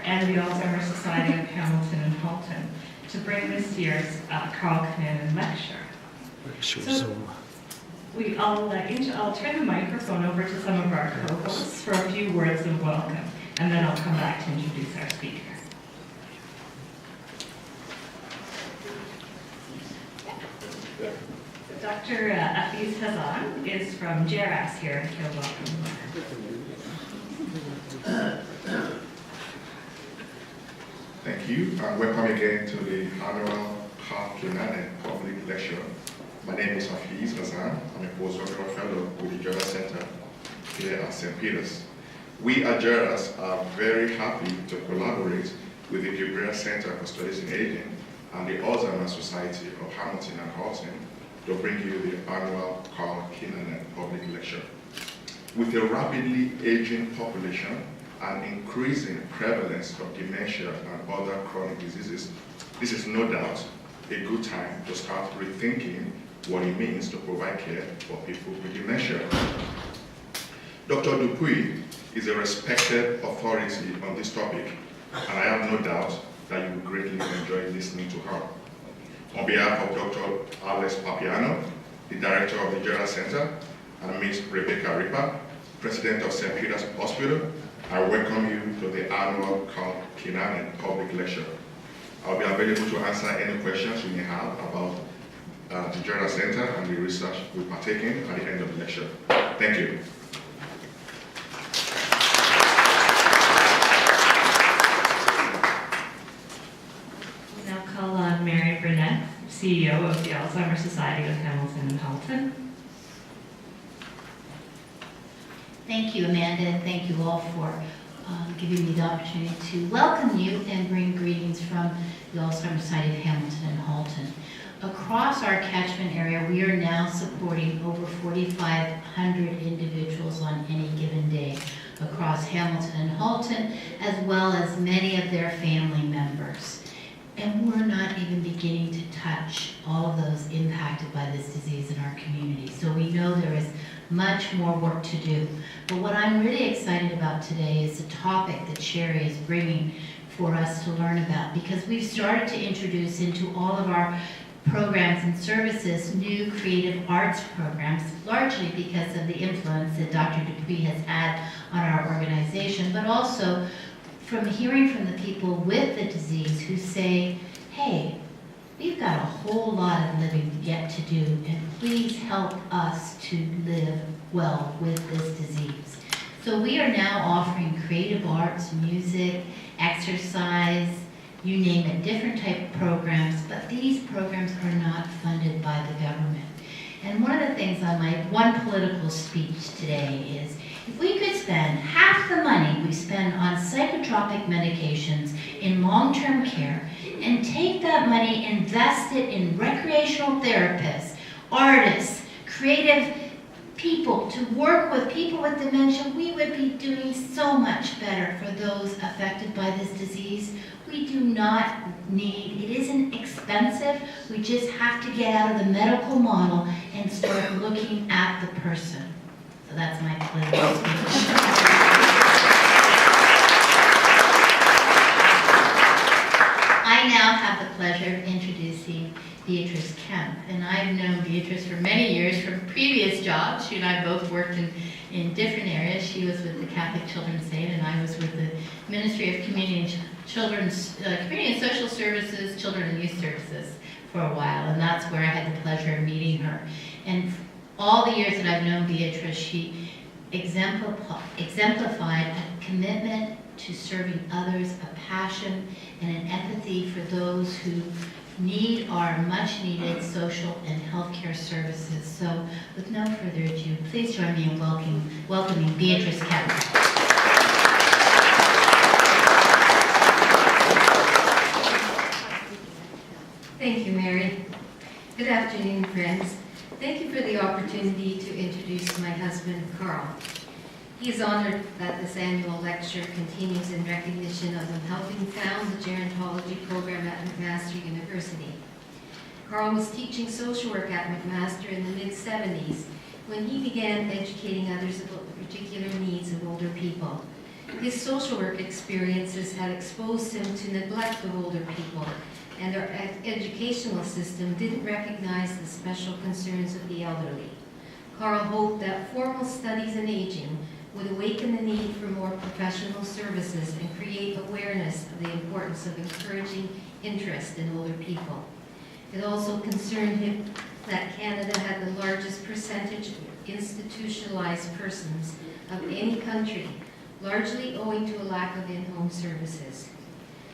and the Alzheimer Society of Hamilton and Halton to bring this year's Karl Kinanen lecture. So I'll turn the microphone over to some of our co-hosts for a few words of welcome, and then I'll come back to introduce our speaker. Dr. Afiz Hazan is from JRAS here, and he'll welcome. Thank you, and welcome again to the annual Karl Kinanen public lecture. My name is Hafiz Hazan. I'm a postdoctoral fellow with the JRAS Center here at St. Peter's. We at JRAS are very happy to collaborate with the Dupuis Center for Studies in Aging and the Alzheimer Society of Hamilton and Halton to bring you the annual Karl Kinanen public lecture. With a rapidly aging population and increasing prevalence of dementia and other chronic diseases, this is no doubt a good time to start rethinking what it means to provide care for people with dementia. Dr. Dupuis is a respected authority on this topic, and I have no doubt that you will greatly enjoy listening to her. On behalf of Dr. Alex Papiano, the director of the JRAS Center, and Ms. Rebecca Ripper, president of St. Peter's Hospital, I welcome you to the annual Karl Kinanen public lecture. I'll be available to answer any questions you may have about the JRAS Center and the research we partake in at the end of the lecture. Thank you. We'll now call on Mary Burnett, CEO of the Alzheimer Society of Hamilton and Halton. Thank you, Amanda, and thank you all for giving me the opportunity to welcome you and bring greetings from the Alzheimer Society of Hamilton and Halton. Across our catchment area, we are now supporting over 4,500 individuals on any given day across Hamilton and Halton, as well as many of their family members. And we're not even beginning to touch all of those impacted by this disease in our community. So we know there is much more work to do. But what I'm really excited about today is the topic that Sherry is bringing for us to learn about, because we've started to introduce into all of our programs and services new creative arts programs, largely because of the influence that Dr. Dupuis has had on our organization, but also from hearing from the people with the disease who say, hey, we've got a whole lot of living yet to do, and please help us to live well with this disease. So we are now offering creative arts, music, exercise, you name it, different type of programs, but these programs are not funded by the government. And one of the things on my one political speech today is, if we could spend half the money we spend on psychotropic medications in long-term care and take that money, invest it in recreational therapists, artists, creative people to work with people with dementia, we would be doing so much better for those affected by this disease. We do not need, it isn't expensive, we just have to get out of the medical model and start looking at the person. So that's my political speech. I now have the pleasure of introducing Beatrice Kemp, and I've known Beatrice for many years from previous jobs. She and I both worked in different areas. She was with the Catholic Children's Aid, and I was with the Ministry of Community and Social Services, Children and Youth Services for a while, and that's where I had the pleasure of meeting her. And all the years that I've known Beatrice, she exemplified a commitment to serving others, a passion and an empathy for those who need our much needed social and healthcare services. So with no further ado, please join me in welcoming Beatrice Kemp. Thank you, Mary. Good afternoon, friends. Thank you for the opportunity to introduce my husband, Karl. He is honored that this annual lecture continues in recognition of him helping found the gerontology program at McMaster University. Karl was teaching social work at McMaster in the mid-70s when he began educating others about the particular needs of older people. His social work experiences had exposed him to neglect of older people, and our educational system didn't recognize the special concerns of the elderly. Karl hoped that formal studies in aging would awaken the need for more professional services and create awareness of the importance of encouraging interest in older people. It also concerned him that Canada had the largest percentage of institutionalized persons of any country, largely owing to a lack of in-home services.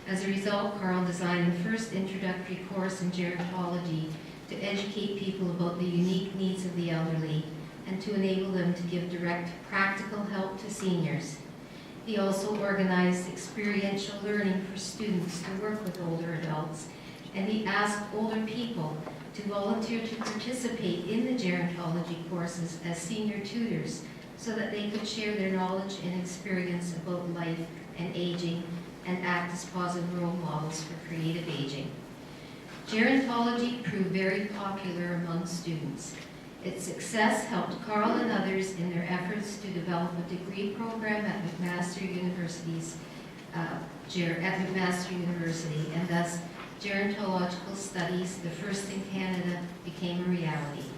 As a result, Karl designed the first introductory course in gerontology to educate people about the unique needs of the elderly and to enable them to give direct practical help to seniors. He also organized experiential learning for students to work with older adults, and he asked older people to volunteer to participate in the gerontology courses as senior tutors so that they could share their knowledge and experience about life and aging and act as positive role models for creative aging. Gerontology proved very popular among students. Its success helped Karl and others in their efforts to develop a degree program at McMaster University, and thus gerontological studies, the first in Canada, became a reality.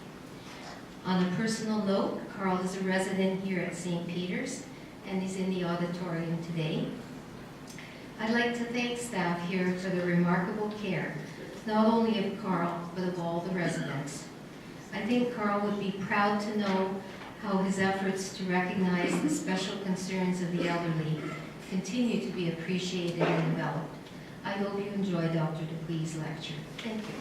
On a personal note, Karl is a resident here at St. Peter's, and he's in the auditorium today. I'd like to thank staff here for the remarkable care, not only of Karl, but of all the residents. I think Karl would be proud to know how his efforts to recognize the special concerns of the elderly continue to be appreciated and developed. I hope you enjoy Dr. Dupuis' lecture. Thank you.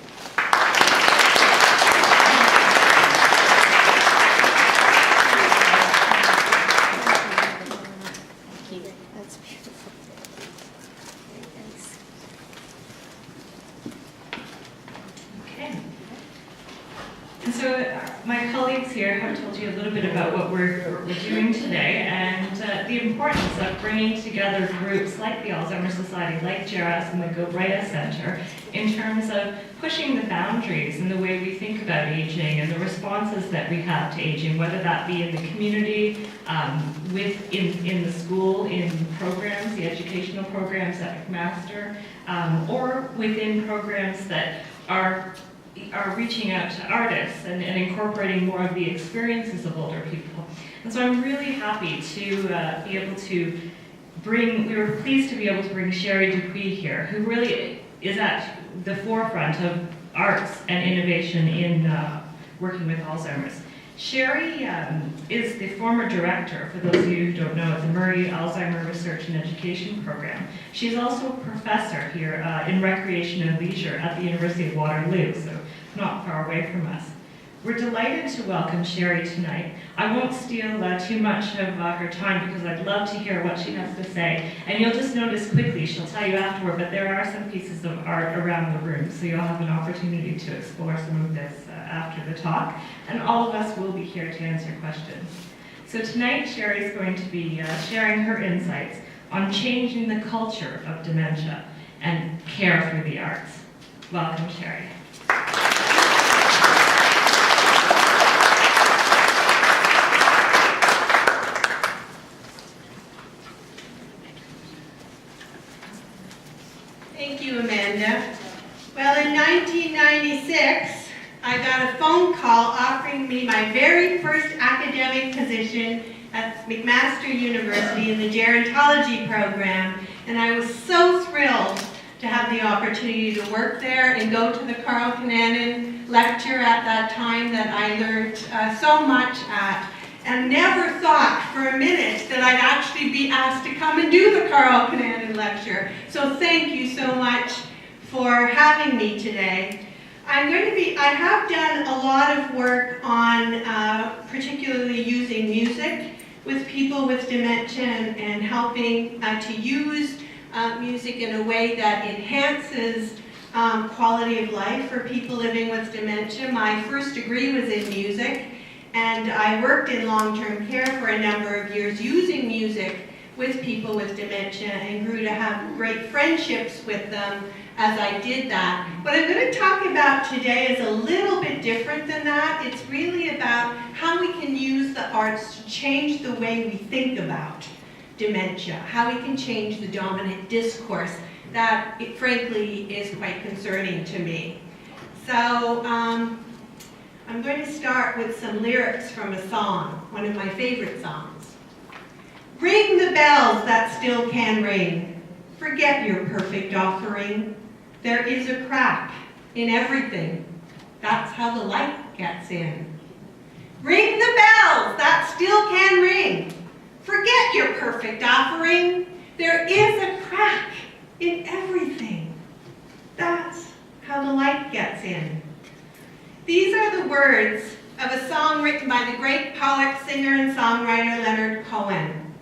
That's beautiful. Thanks. Okay. And so my colleagues here have told you a little bit about what we're doing today and the importance of bringing together groups like the Alzheimer's Society, like JERAS and the Gilbrethia Center, in terms of pushing the boundaries in the way we think about aging and the responses that we have to aging, whether that be in the community, in the school, in programs, the educational programs at McMaster, or within programs that are reaching out to artists and incorporating more of the experiences of older people. And so I'm really happy to be able to we were pleased to be able to bring Sherry Dupuis here, who really is at the forefront of arts and innovation in working with Alzheimer's. Sherry is the former director, for those of you who don't know, of the Murray Alzheimer Research and Education Program. She's also a professor here in recreation and leisure at the University of Waterloo, so not far away from us. We're delighted to welcome Sherry tonight. I won't steal too much of her time because I'd love to hear what she has to say. And you'll just notice quickly, she'll tell you afterward, but there are some pieces of art around the room, so you'll have an opportunity to explore some of this after the talk. And all of us will be here to answer questions. So tonight, Sherry is going to be sharing her insights on changing the culture of dementia and care through the arts. Welcome, Sherry. Thank you, Amanda. Well, in 1996, I got a phone call offering me my very first academic position at McMaster University in the gerontology program, and I was so thrilled to have the opportunity to work there and go to the Karl Kinanen lecture at that time that I learned so much at, and never thought for a minute that I'd actually be asked to come and do the Karl Kinanen lecture. So thank you so much for having me today. I have done a lot of work on particularly using music with people with dementia and helping to use music in a way that enhances quality of life for people living with dementia. My first degree was in music, and I worked in long-term care for a number of years using music with people with dementia and grew to have great friendships with them as I did that. What I'm going to talk about today is a little bit different than that. It's really about how we can use the arts to change the way we think about dementia, how we can change the dominant discourse that, frankly, is quite concerning to me. So I'm going to start with some lyrics from a song, one of my favorite songs. Ring the bells that still can ring. Forget your perfect offering. There is a crack in everything. That's how the light gets in. Ring the bells that still can ring. Forget your perfect offering. There is a crack in everything. That's how the light gets in. These are the words of a song written by the great poet, singer, and songwriter Leonard Cohen.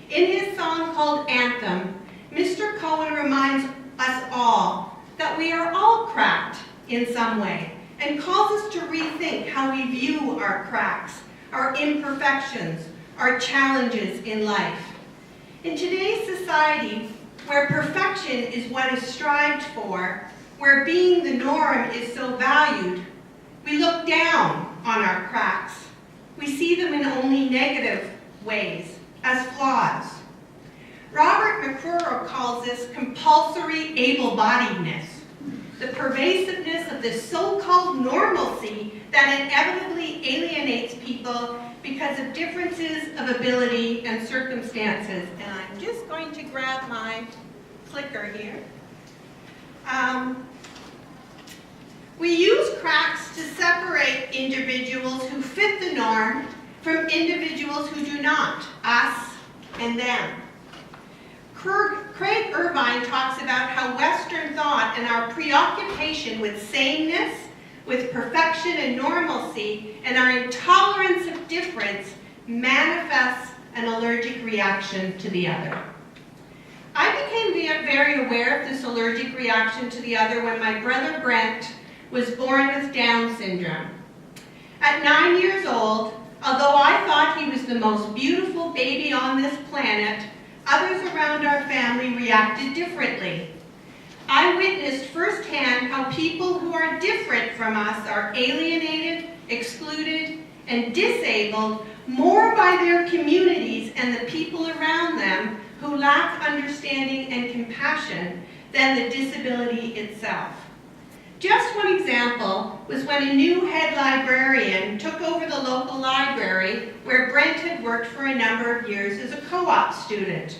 In his song called Anthem, Mr. Cohen reminds us all that we are all cracked in some way and calls us to rethink how we view our cracks, our imperfections, our challenges in life. In today's society, where perfection is what is strived for, where being the norm is so valued, we look down on our cracks. We see them in only negative ways, as flaws. Robert McCrurrow calls this compulsory able-bodiedness, the pervasiveness of this so-called normalcy that inevitably alienates people because of differences of ability and circumstances. And I'm just going to grab my clicker here. We use cracks to separate individuals who fit the norm from individuals who do not, us and them. Craig Irvine talks about how Western thought and our preoccupation with sameness, with perfection and normalcy, and our intolerance of difference manifests an allergic reaction to the other. I became very aware of this allergic reaction to the other when my brother Brent was born with Down syndrome. At 9 years old, although I thought he was the most beautiful baby on this planet, others around our family reacted differently. I witnessed firsthand how people who are different from us are alienated, excluded, and disabled more by their communities and the people around them who lack understanding and compassion than the disability itself. Just one example was when a new head librarian took over the local library where Brent had worked for a number of years as a co-op student.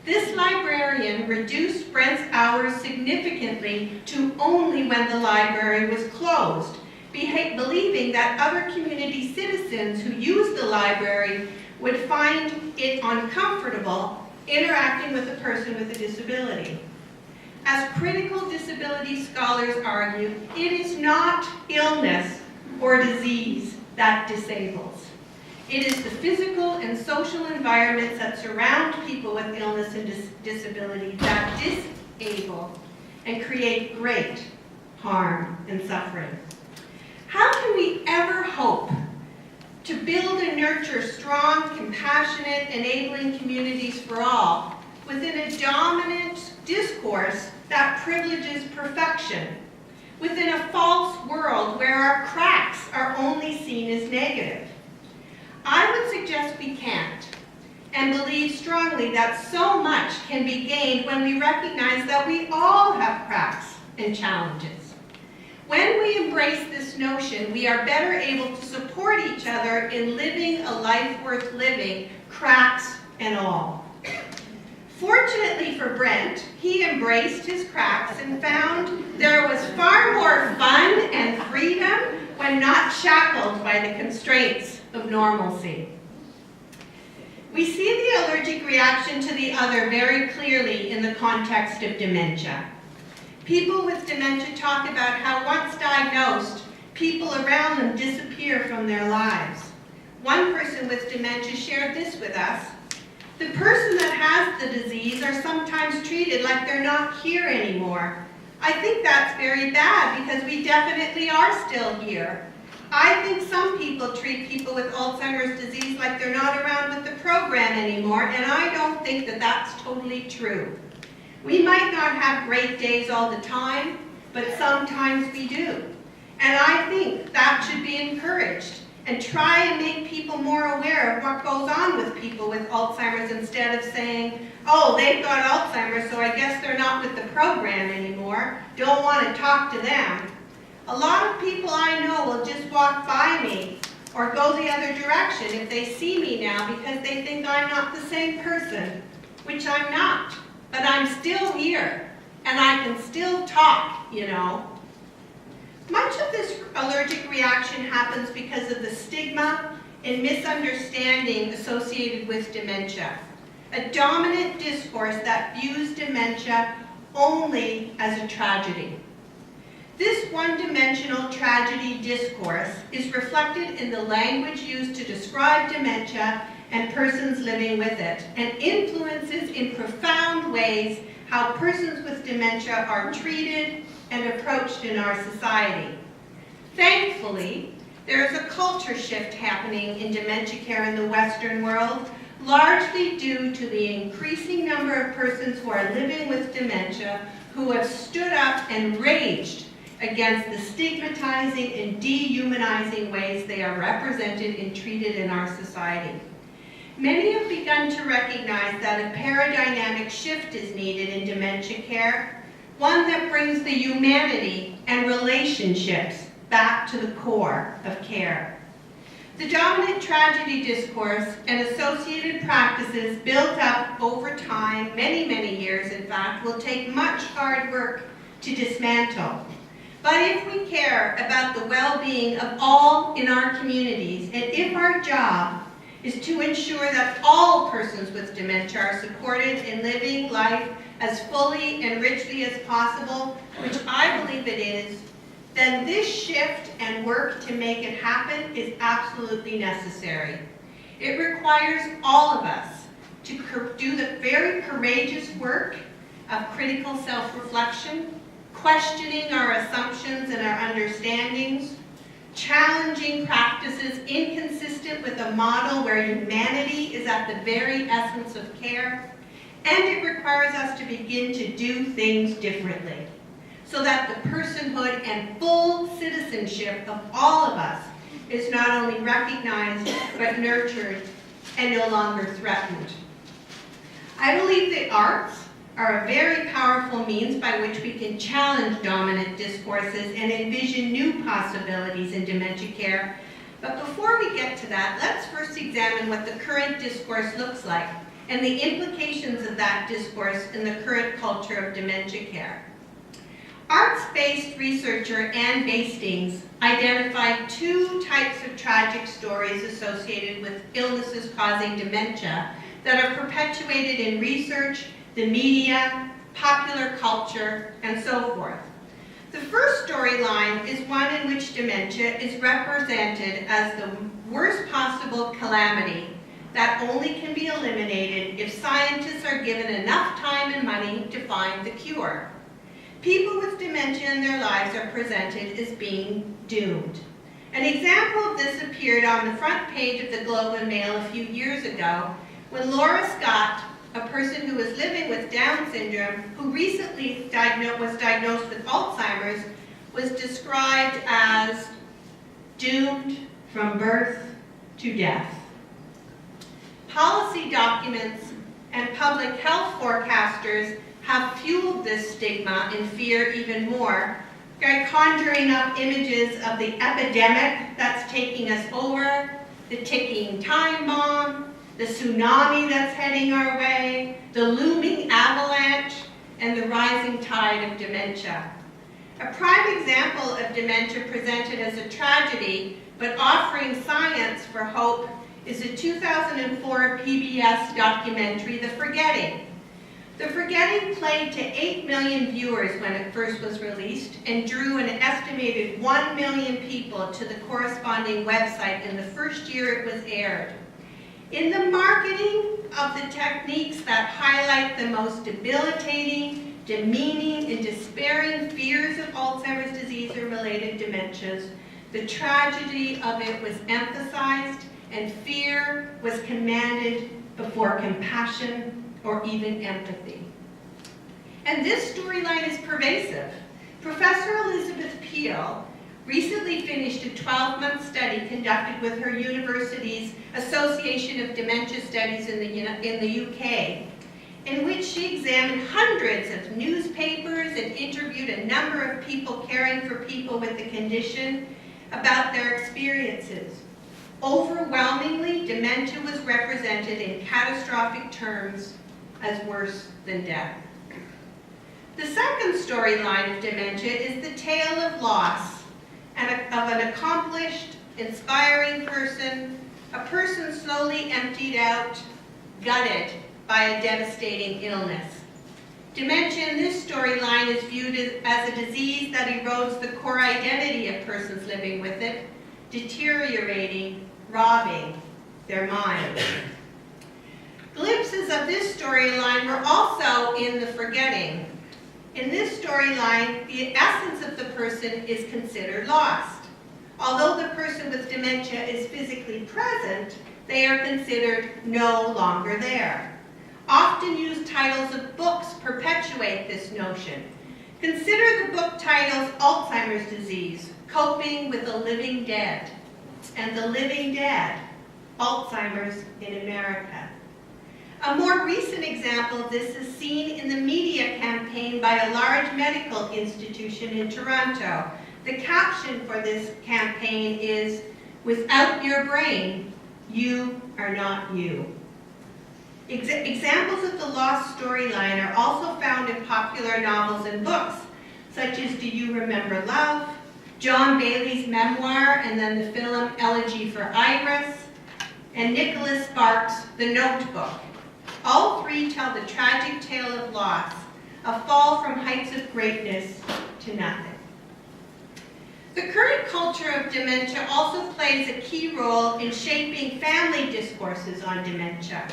This librarian reduced Brent's hours significantly to only when the library was closed, believing that other community citizens who used the library would find it uncomfortable interacting with a person with a disability. As critical disability scholars argue, it is not illness or disease that disables. It is the physical and social environments that surround people with illness and disability that disable and create great harm and suffering. How can we ever hope to build and nurture strong, compassionate, enabling communities for all within a dominant discourse that privileges perfection, within a false world where our cracks are only seen as negative? I would suggest we can't, and believe strongly that so much can be gained when we recognize that we all have cracks and challenges. When we embrace this notion, we are better able to support each other in living a life worth living, cracks and all. Fortunately for Brent, he embraced his cracks and found there was far more fun and freedom when not shackled by the constraints of normalcy. We see the allergic reaction to the other very clearly in the context of dementia. People with dementia talk about how once diagnosed, people around them disappear from their lives. One person with dementia shared this with us. The person that has the disease are sometimes treated like they're not here anymore. I think that's very bad because we definitely are still here. I think some people treat people with Alzheimer's disease like they're not around with the program anymore, and I don't think that that's totally true. We might not have great days all the time, but sometimes we do. And I think that should be encouraged. and try and make people more aware of what goes on with people with Alzheimer's instead of saying, oh, they've got Alzheimer's, so I guess they're not with the program anymore. Don't want to talk to them. A lot of people I know will just walk by me or go the other direction if they see me now because they think I'm not the same person, which I'm not. But I'm still here, and I can still talk, you know. Much of this allergic reaction happens because of the stigma and misunderstanding associated with dementia. A dominant discourse that views dementia only as a tragedy. This one-dimensional tragedy discourse is reflected in the language used to describe dementia and persons living with it, and influences in profound ways how persons with dementia are treated and approached in our society. Thankfully, there is a culture shift happening in dementia care in the Western world, largely due to the increasing number of persons who are living with dementia who have stood up and raged against the stigmatizing and dehumanizing ways they are represented and treated in our society. Many have begun to recognize that a paradigmatic shift is needed in dementia care, one that brings the humanity and relationships back to the core of care. The dominant tragedy discourse and associated practices built up over time, many years in fact, will take much hard work to dismantle. But if we care about the well-being of all in our communities, and if our job is to ensure that all persons with dementia are supported in living life as fully and richly as possible, which I believe it is, then this shift and work to make it happen is absolutely necessary. It requires all of us to do the very courageous work of critical self-reflection, questioning our assumptions and our understandings, challenging practices inconsistent with a model where humanity is at the very essence of care, and it requires us to begin to do things differently so that the personhood and full citizenship of all of us is not only recognized but nurtured and no longer threatened. I believe the arts are a very powerful means by which we can challenge dominant discourses and envision new possibilities in dementia care. But before we get to that, let's first examine what the current discourse looks like and the implications of that discourse in the current culture of dementia care. Arts-based researcher Anne Bastings identified two types of tragic stories associated with illnesses causing dementia that are perpetuated in research, the media, popular culture, and so forth. The first storyline is one in which dementia is represented as the worst possible calamity that only can be eliminated if scientists are given enough time and money to find the cure. People with dementia in their lives are presented as being doomed. An example of this appeared on the front page of the Globe and Mail a few years ago when Laura Scott, a person who was living with Down syndrome, who recently was diagnosed with Alzheimer's, was described as doomed from birth to death. Policy documents and public health forecasters have fueled this stigma and fear even more by conjuring up images of the epidemic that's taking us over, the ticking time bomb, the tsunami that's heading our way, the looming avalanche, and the rising tide of dementia. A prime example of dementia presented as a tragedy, but offering science for hope, is the 2004 PBS documentary, The Forgetting. The Forgetting played to 8 million viewers when it first was released and drew an estimated 1 million people to the corresponding website in the first year it was aired. In the marketing of the techniques that highlight the most debilitating, demeaning, and despairing fears of Alzheimer's disease and related dementias, the tragedy of it was emphasized and fear was commanded before compassion or even empathy. And this storyline is pervasive. Professor Elizabeth Peel recently finished a 12-month study conducted with her university's Association of Dementia Studies in the UK, in which she examined hundreds of newspapers and interviewed a number of people caring for people with the condition about their experiences. Overwhelmingly, dementia was represented in catastrophic terms as worse than death. The second storyline of dementia is the tale of loss and of an accomplished, inspiring person, a person slowly emptied out, gutted by a devastating illness. Dementia in this storyline is viewed as a disease that erodes the core identity of persons living with it, deteriorating, robbing their minds. Glimpses of this storyline were also in The Forgetting. In this storyline, the essence of the person is considered lost. Although the person with dementia is physically present, they are considered no longer there. Often used titles of books perpetuate this notion. Consider the book titles Alzheimer's Disease, Coping with the Living Dead, and The Living Dead, Alzheimer's in America. A more recent example of this is seen in the media campaign by a large medical institution in Toronto. The caption for this campaign is, "Without your brain, you are not you." Examples of the lost storyline are also found in popular novels and books, such as Do You Remember Love?, John Bailey's memoir, and then the film Elegy for Iris, and Nicholas Sparks' The Notebook. All three tell the tragic tale of loss, a fall from heights of greatness to nothing. The current culture of dementia also plays a key role in shaping family discourses on dementia.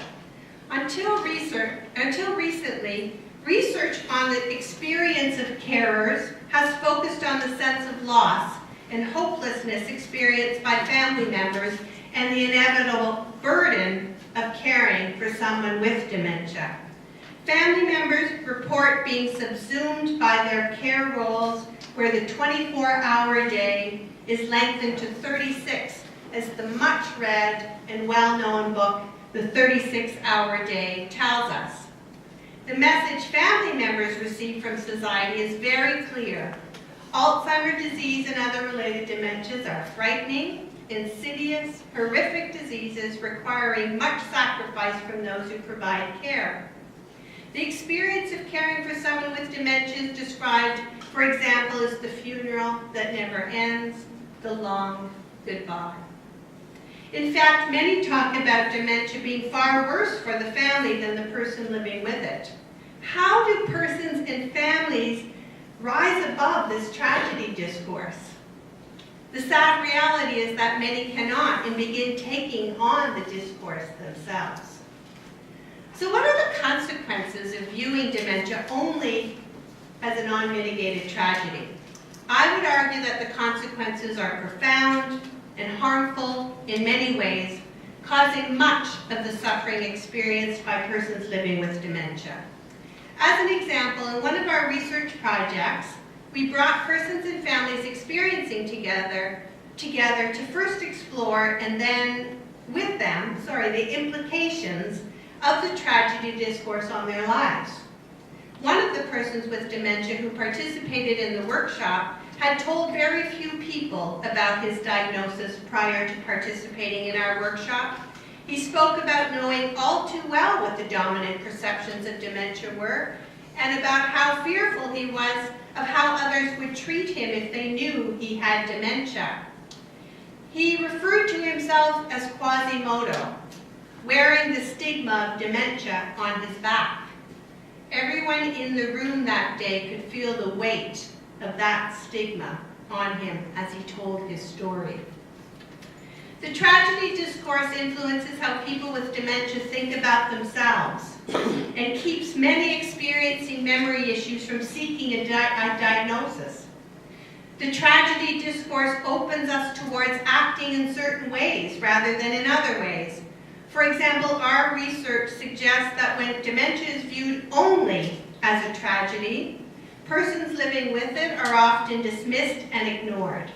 Until recently, research on the experience of carers has focused on the sense of loss and hopelessness experienced by family members and the inevitable burden of caring for someone with dementia. Family members report being subsumed by their care roles, where the 24-hour day is lengthened to 36, as the much-read and well-known book, The 36-Hour Day, tells us. The message family members receive from society is very clear. Alzheimer's disease and other related dementias are frightening, insidious, horrific diseases requiring much sacrifice from those who provide care. The experience of caring for someone with dementia is described, for example, as the funeral that never ends, the long goodbye. In fact, many talk about dementia being far worse for the family than the person living with it. How do persons and families rise above this tragedy discourse? The sad reality is that many cannot and begin taking on the discourse themselves. So what are the consequences of viewing dementia only as a non-mitigated tragedy? I would argue that the consequences are profound and harmful in many ways, causing much of the suffering experienced by persons living with dementia. As an example, in one of our research projects, we brought persons and families experiencing together to first explore and then with them, the implications of the tragedy discourse on their lives. One of the persons with dementia who participated in the workshop had told very few people about his diagnosis prior to participating in our workshop. He spoke about knowing all too well what the dominant perceptions of dementia were and about how fearful he was of how others would treat him if they knew he had dementia. He referred to himself as Quasimodo, wearing the stigma of dementia on his back. Everyone in the room that day could feel the weight of that stigma on him as he told his story. The tragedy discourse influences how people with dementia think about themselves and keeps many experiencing memory issues from seeking a diagnosis. The tragedy discourse opens us towards acting in certain ways rather than in other ways. For example, our research suggests that when dementia is viewed only as a tragedy, persons living with it are often dismissed and ignored.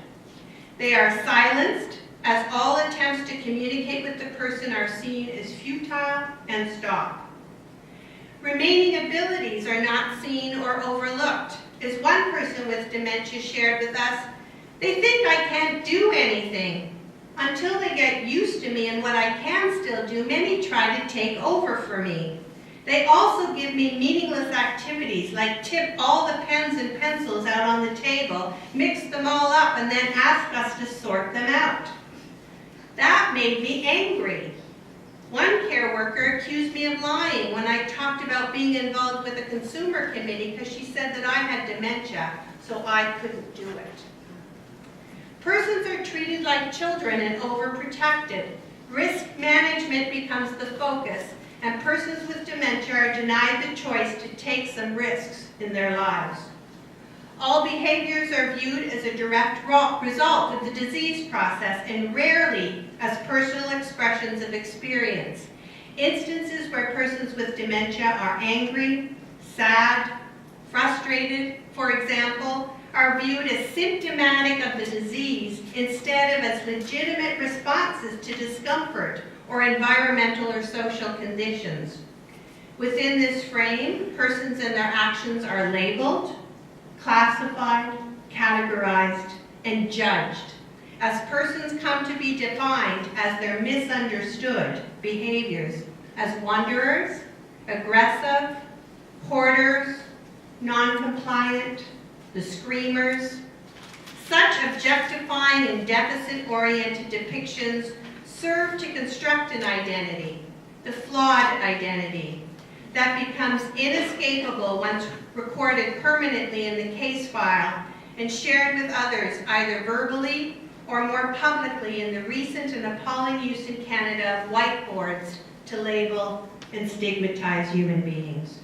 They are silenced, as all attempts to communicate with the person are seen as futile and stop. Remaining abilities are not seen or overlooked. As one person with dementia shared with us, they think I can't do anything. Until they get used to me and what I can still do, many try to take over for me. They also give me meaningless activities like tip all the pens and pencils out on the table, mix them all up, and then ask us to sort them out. That made me angry. One care worker accused me of lying when I talked about being involved with a consumer committee because she said that I had dementia, so I couldn't do it. Persons are treated like children and overprotected. Risk management becomes the focus, and persons with dementia are denied the choice to take some risks in their lives. All behaviors are viewed as a direct result of the disease process and rarely as personal expressions of experience. Instances where persons with dementia are angry, sad, frustrated, for example, are viewed as symptomatic of the disease instead of as legitimate responses to discomfort or environmental or social conditions. Within this frame, persons and their actions are labeled, classified, categorized, and judged, as persons come to be defined as their misunderstood behaviors as wanderers, aggressive, hoarders, non-compliant, the screamers. Such objectifying and deficit-oriented depictions serve to construct an identity, the flawed identity, that becomes inescapable once recorded permanently in the case file and shared with others either verbally or more publicly in the recent and appalling use in Canada of whiteboards to label and stigmatize human beings.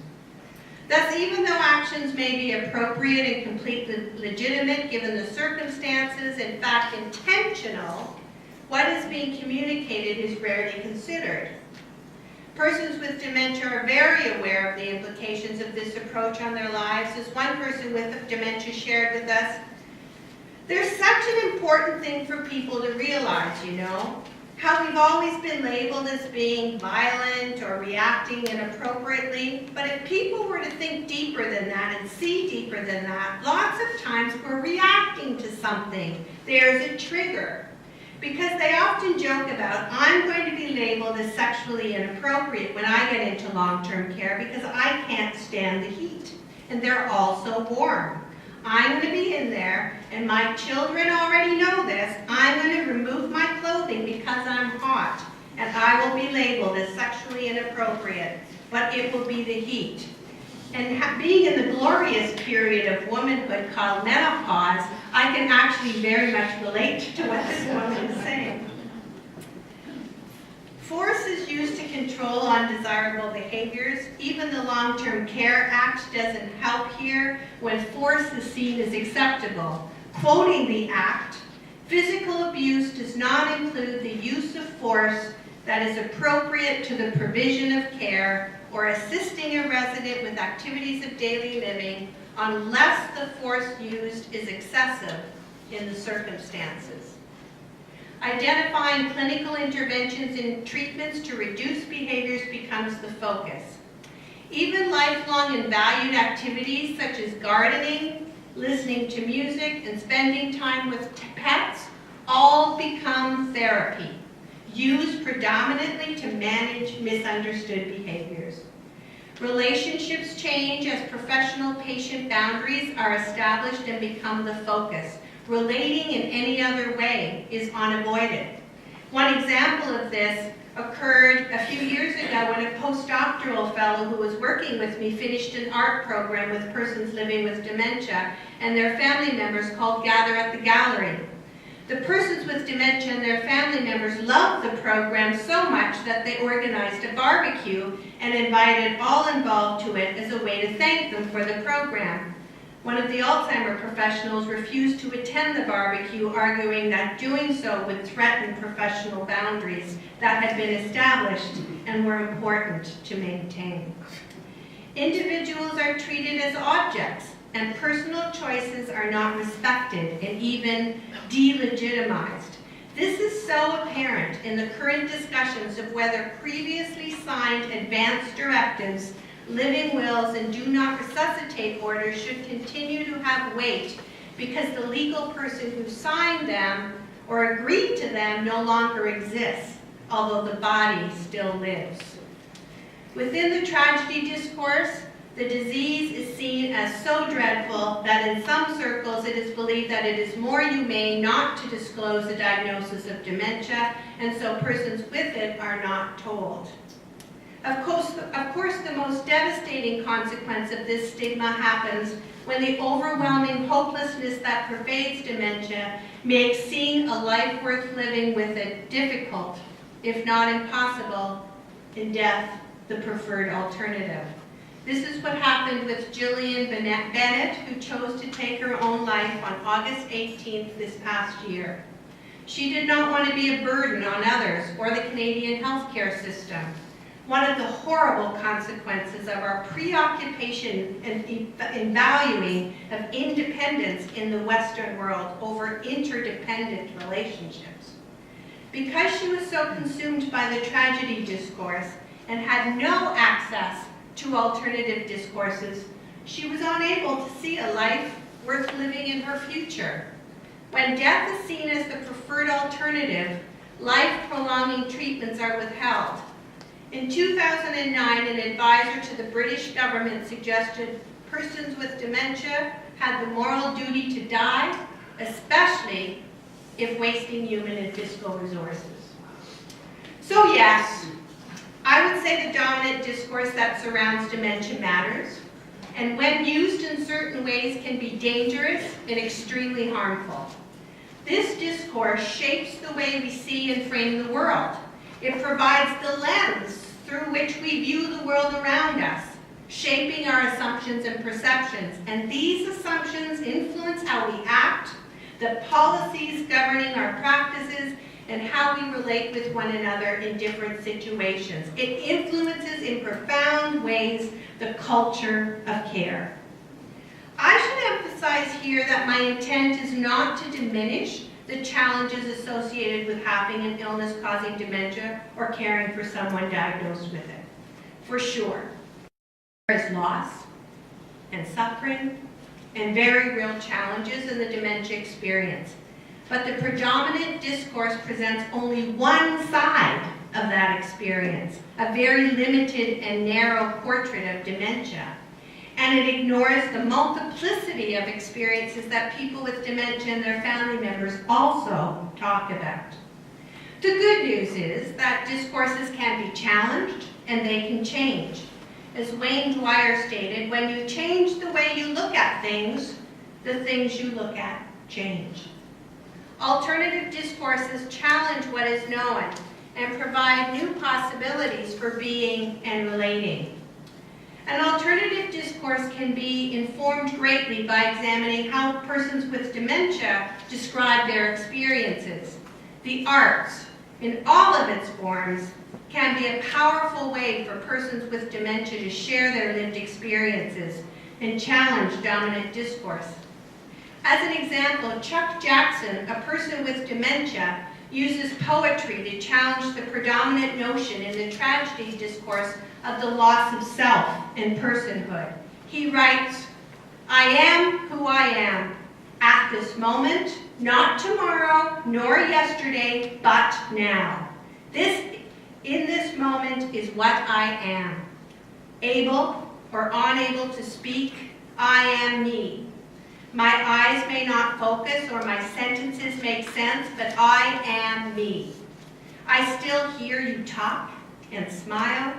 Thus, even though actions may be appropriate and completely legitimate given the circumstances, in fact intentional, what is being communicated is rarely considered. Persons with dementia are very aware of the implications of this approach on their lives. As one person with dementia shared with us, there's such an important thing for people to realize, how we've always been labeled as being violent or reacting inappropriately. But if people were to think deeper than that and see deeper than that, lots of times we're reacting to something. There's a trigger. Because they often joke about, I'm going to be labeled as sexually inappropriate when I get into long-term care because I can't stand the heat. And they're all so warm. I'm going to be in there, and my children already know this, I'm going to remove my clothing because I'm hot, and I will be labeled as sexually inappropriate, but it will be the heat. And being in the glorious period of womanhood called menopause, I can actually very much relate to what this woman is saying. Force is used to control undesirable behaviors. Even the Long-Term Care Act doesn't help here when force is seen as acceptable. Quoting the Act, physical abuse does not include the use of force that is appropriate to the provision of care or assisting a resident with activities of daily living unless the force used is excessive in the circumstances. Identifying clinical interventions and treatments to reduce behaviors becomes the focus. Even lifelong and valued activities such as gardening, listening to music, and spending time with pets all become therapy, used predominantly to manage misunderstood behaviors. Relationships change as professional-patient boundaries are established and become the focus. Relating in any other way is unavoided. One example of this occurred a few years ago when a postdoctoral fellow who was working with me finished an art program with persons living with dementia and their family members called Gather at the Gallery. The persons with dementia and their family members loved the program so much that they organized a barbecue and invited all involved to it as a way to thank them for the program. One of the Alzheimer professionals refused to attend the barbecue, arguing that doing so would threaten professional boundaries that had been established and were important to maintain. Individuals are treated as objects, and personal choices are not respected and even delegitimized. This is so apparent in the current discussions of whether previously signed advance directives, living wills, and do not resuscitate orders should continue to have weight because the legal person who signed them or agreed to them no longer exists, although the body still lives. Within the tragedy discourse, the disease is seen as so dreadful that in some circles it is believed that it is more humane not to disclose the diagnosis of dementia, and so persons with it are not told. Of course, the most devastating consequence of this stigma happens when the overwhelming hopelessness that pervades dementia makes seeing a life worth living with it difficult, if not impossible, in death the preferred alternative. This is what happened with Gillian Bennett, who chose to take her own life on August 18th this past year. She did not want to be a burden on others or the Canadian healthcare system. One of the horrible consequences of our preoccupation in valuing of independence in the Western world over interdependent relationships. Because she was so consumed by the tragedy discourse and had no access to alternative discourses, she was unable to see a life worth living in her future. When death is seen as the preferred alternative, life-prolonging treatments are withheld. In 2009, an advisor to the British government suggested persons with dementia had the moral duty to die, especially if wasting human and fiscal resources. So yes, I would say the dominant discourse that surrounds dementia matters, and when used in certain ways can be dangerous and extremely harmful. This discourse shapes the way we see and frame the world. It provides the lens through which we view the world around us, shaping our assumptions and perceptions. And these assumptions influence how we act, the policies governing our practices, and how we relate with one another in different situations. It influences in profound ways the culture of care. I should emphasize here that my intent is not to diminish the challenges associated with having an illness causing dementia or caring for someone diagnosed with it. For sure, there is loss and suffering and very real challenges in the dementia experience. But the predominant discourse presents only one side of that experience, a very limited and narrow portrait of dementia. And it ignores the multiplicity of experiences that people with dementia and their family members also talk about. The good news is that discourses can be challenged and they can change. As Wayne Dwyer stated, when you change the way you look at things, the things you look at change. Alternative discourses challenge what is known and provide new possibilities for being and relating. An alternative discourse can be informed greatly by examining how persons with dementia describe their experiences. The arts, in all of its forms, can be a powerful way for persons with dementia to share their lived experiences and challenge dominant discourse. As an example, Chuck Jackson, a person with dementia, uses poetry to challenge the predominant notion in the tragedy discourse of the loss of self and personhood. He writes, "I am who I am, at this moment, not tomorrow, nor yesterday, but now. In this moment is what I am. Able or unable to speak, I am me. My eyes may not focus or my sentences make sense, but I am me. I still hear you talk and smile.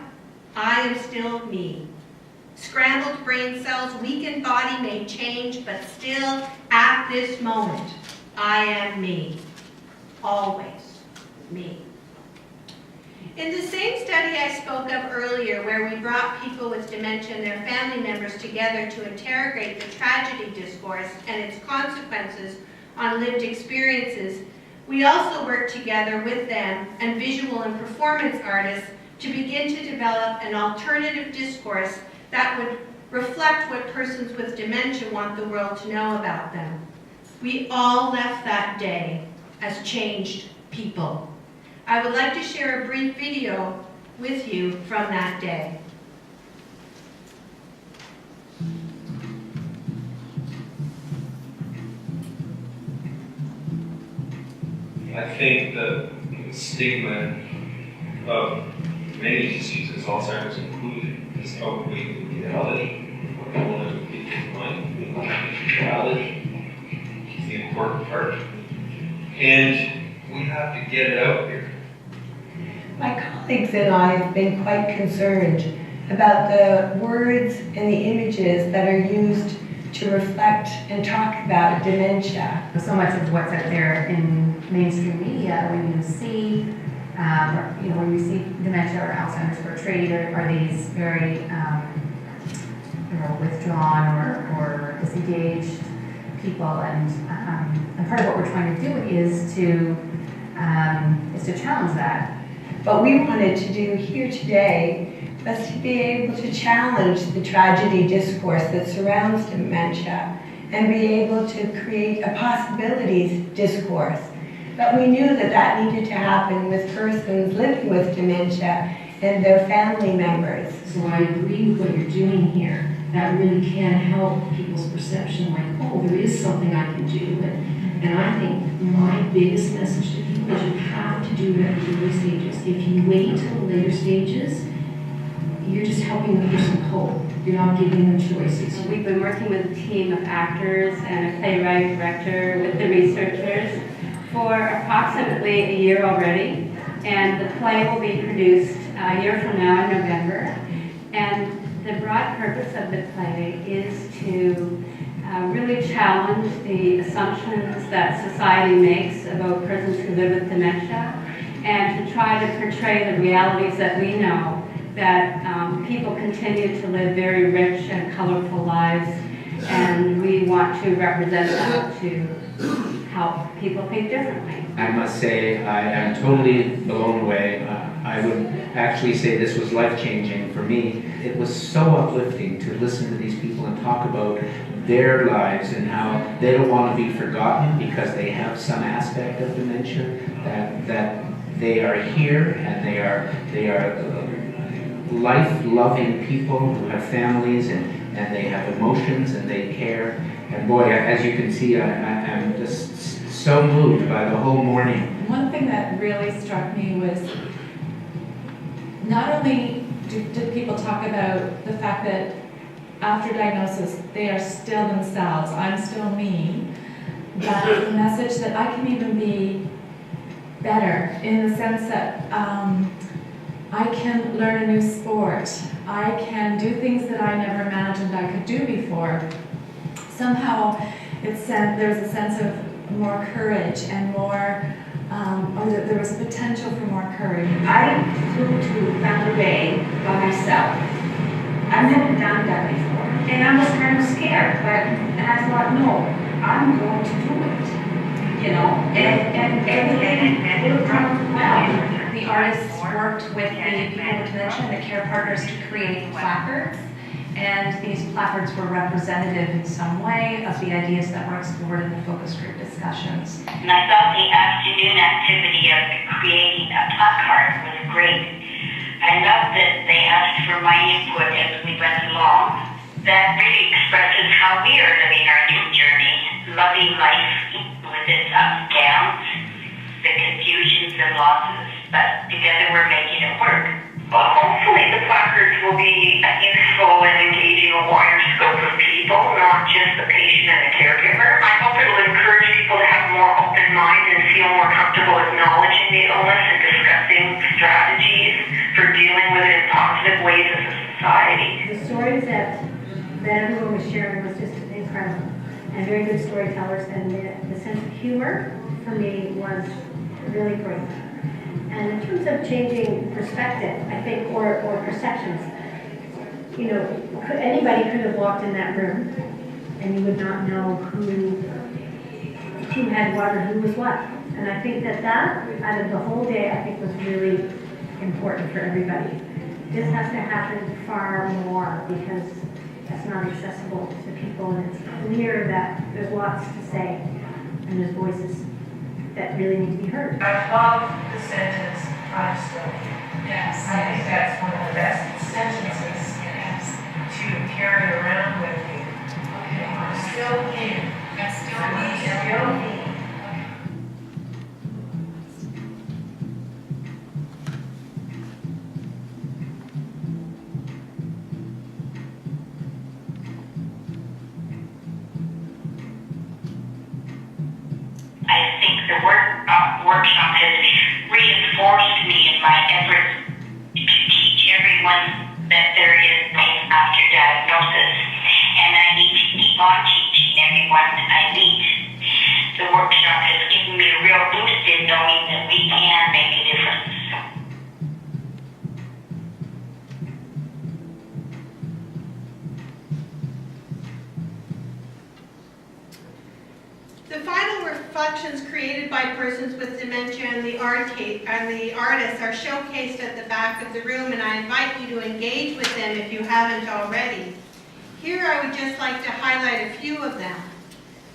I am still me. Scrambled brain cells, weakened body may change, but still at this moment, I am me. Always me." In the same study I spoke of earlier, where we brought people with dementia and their family members together to interrogate the tragedy discourse and its consequences on lived experiences, we also worked together with them and visual and performance artists to begin to develop an alternative discourse that would reflect what persons with dementia want the world to know about them. We all left that day as changed people. I would like to share a brief video with you from that day. I think the stigma of many diseases, Alzheimer's included, is outweighed the reality. What I want to keep in mind, reality is the important part. And we have to get it out there. My colleagues and I have been quite concerned about the words and the images that are used to reflect and talk about dementia. So much of what's out there in mainstream media, when you see, when you see dementia or Alzheimer's portrayed, are these very, withdrawn or disengaged people, and part of what we're trying to do is to challenge that. What we wanted to do here today was to be able to challenge the tragedy discourse that surrounds dementia and be able to create a possibilities discourse. But we knew that that needed to happen with persons living with dementia and their family members. So I agree with what you're doing here. That really can help people's perception, like, oh, there is something I can do. And I think my biggest message to people is you have to do it at the early stages. If you wait till the later stages, you're just helping the person cope. You're not giving them choices. We've been working with a team of actors and a playwright director with the researchers for approximately a year already. And the play will be produced a year from now in November. And the broad purpose of the play is to really challenge the assumptions that society makes about persons who live with dementia, and to try to portray the realities that we know, that people continue to live very rich and colorful lives, and we want to represent that to help people think differently. I must say I am totally blown away. I would actually say this was life-changing for me. It was so uplifting to listen to these people and talk about their lives and how they don't want to be forgotten because they have some aspect of dementia, that they are here and they are life-loving people who have families and they have emotions and they care. And boy, as you can see, I'm just so moved by the whole morning. One thing that really struck me was not only did people talk about the fact that after diagnosis they are still themselves, I'm still me, but the message that I can even be better in the sense that I can learn a new sport, I can do things that I never imagined I could do before. Somehow there's a sense of more courage and more, or that there was a potential for more courage. I flew to Thunder Bay by myself. I've never done that before. And I was kind of scared, and I thought, no, I'm going to do it. And everything will come well. The artists worked with the people with dementia and the care partners to create placards. And these placards were representative in some way of the ideas that were explored in the focus group discussions. And I thought the afternoon activity of creating a placard was great. I love that they asked for my input as we went along. That really expresses how we are living our new journey, loving life with its ups and downs, the confusions and losses, but together we're making it work. Well, hopefully the placards will be useful in engaging a wider scope of people, not just the patient and the caregiver. I hope it will encourage people to have more open minds and feel more comfortable acknowledging the illness and discussing strategies for dealing with it in positive ways as a society. The stories that everyone was sharing was just incredible, and very good storytellers, and the sense of humor for me was really great. And in terms of changing perspective, I think, or perceptions, anybody could have walked in that room and you would not know who had what or who was what. And I think that out of the whole day, I think was really important for everybody. This has to happen far more because that's not accessible to people, and it's clear that there's lots to say, and there's voices that really need to be heard. I love the sentence, I'm still here. Yes. I think that's one of the best sentences to carry around with you. Okay. I'm still here. I'm still I'm here. still here. I think the workshop has reinforced me in my efforts to teach everyone that there is life after diagnosis, and I need to keep on teaching everyone I meet. The workshop has given me a real boost in knowing that we can make a difference. The final reflections created by persons with dementia and the artists are showcased at the back of the room, and I invite you to engage with them if you haven't already. Here I would just like to highlight a few of them.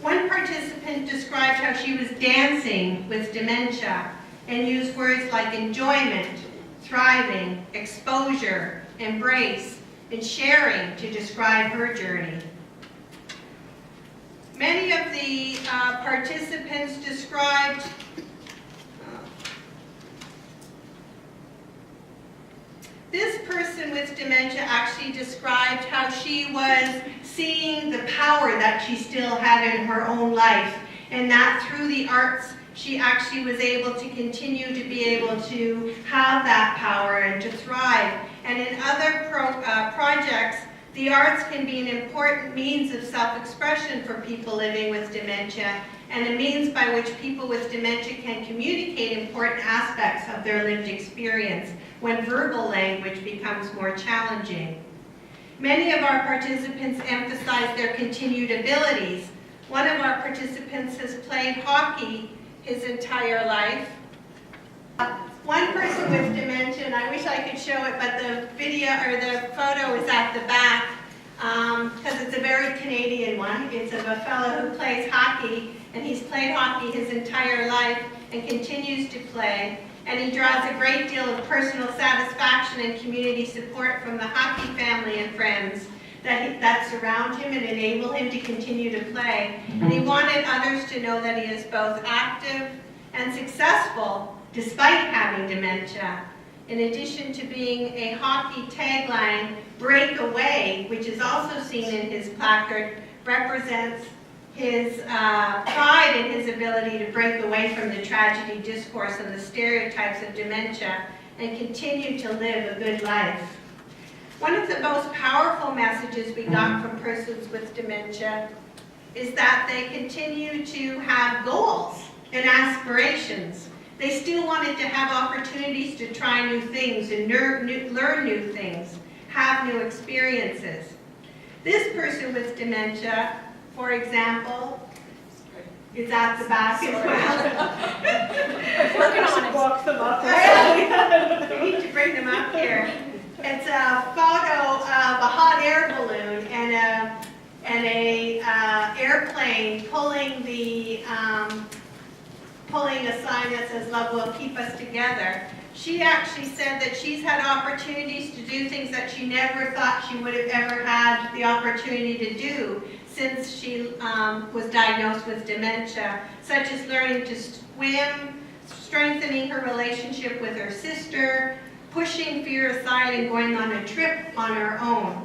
One participant described how she was dancing with dementia and used words like enjoyment, thriving, exposure, embrace, and sharing to describe her journey. Many of the participants described this person with dementia actually described how she was seeing the power that she still had in her own life, and that through the arts she actually was able to continue to be able to have that power and to thrive. And in other projects, the arts can be an important means of self-expression for people living with dementia, and a means by which people with dementia can communicate important aspects of their lived experience when verbal language becomes more challenging. Many of our participants emphasize their continued abilities. One of our participants has played hockey his entire life. One person with dementia, and I wish I could show it, but the video or the photo is at the back because it's a very Canadian one. It's of a fellow who plays hockey, and he's played hockey his entire life and continues to play. And he draws a great deal of personal satisfaction and community support from the hockey family and friends that surround him and enable him to continue to play. And he wanted others to know that he is both active and successful despite having dementia. In addition to being a hockey tagline, "Break Away," which is also seen in his placard, represents his pride in his ability to break away from the tragedy discourse and the stereotypes of dementia and continue to live a good life. One of the most powerful messages we got from persons with dementia is that they continue to have goals and aspirations. They still wanted to have opportunities to try new things and learn new things, have new experiences. This person with dementia, for example, is at the back as well. Working on it. Walk them up. We need to bring them up here. It's a photo of a hot air balloon and a airplane pulling a sign that says "Love will keep us together." She actually said that she's had opportunities to do things that she never thought she would have ever had the opportunity to do since she was diagnosed with dementia, such as learning to swim, strengthening her relationship with her sister, pushing fear aside and going on a trip on her own.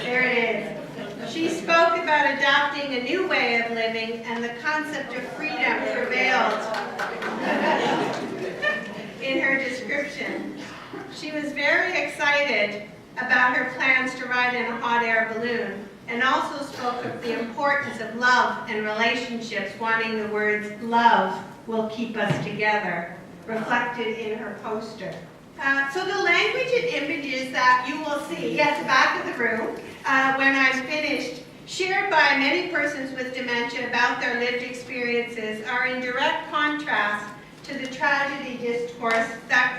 There it is. She spoke about adopting a new way of living, and the concept of freedom prevailed in her description. She was very excited about her plans to ride in a hot air balloon, and also spoke of the importance of love and relationships, wanting the words "love will keep us together" reflected in her poster. So the language and images that you will see at the back of the room when I'm finished, shared by many persons with dementia about their lived experiences, are in direct contrast to the tragedy discourse that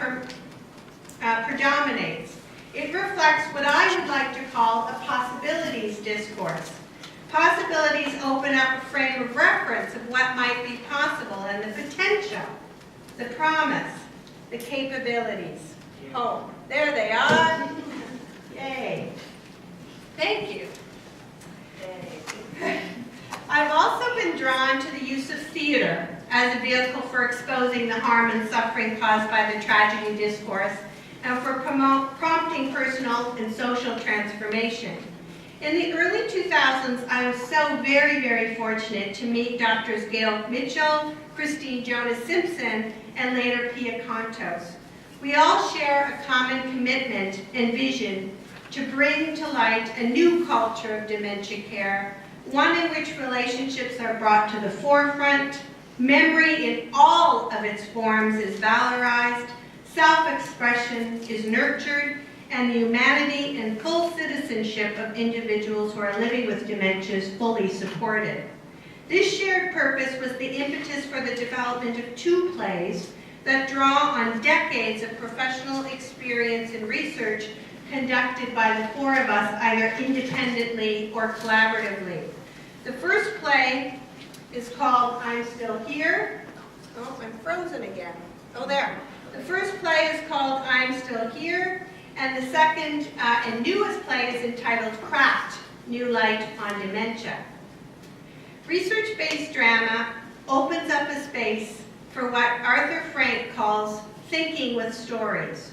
predominates. It reflects what I would like to call a possibilities discourse. Possibilities open up a frame of reference of what might be possible and the potential, the promise, the capabilities. Oh, there they are. Yay. Thank you. I've also been drawn to the use of theater as a vehicle for exposing the harm and suffering caused by the tragedy discourse and for prompting personal and social transformation. In the early 2000s, I was so very, very fortunate to meet Drs. Gail Mitchell, Christine Jonas-Simpson, and later Pia Contos. We all share a common commitment and vision to bring to light a new culture of dementia care, one in which relationships are brought to the forefront, memory in all of its forms is valorized, self-expression is nurtured, and the humanity and full citizenship of individuals who are living with dementia is fully supported. This shared purpose was the impetus for the development of 2 plays that draw on decades of professional experience and research conducted by the 4 of us, either independently or collaboratively. The first play is called I'm Still Here. Oh, I'm frozen again. Oh, there. The first play is called I'm Still Here, and the second and newest play is entitled Cracked, New Light on Dementia. Research-based drama opens up a space for what Arthur Frank calls thinking with stories.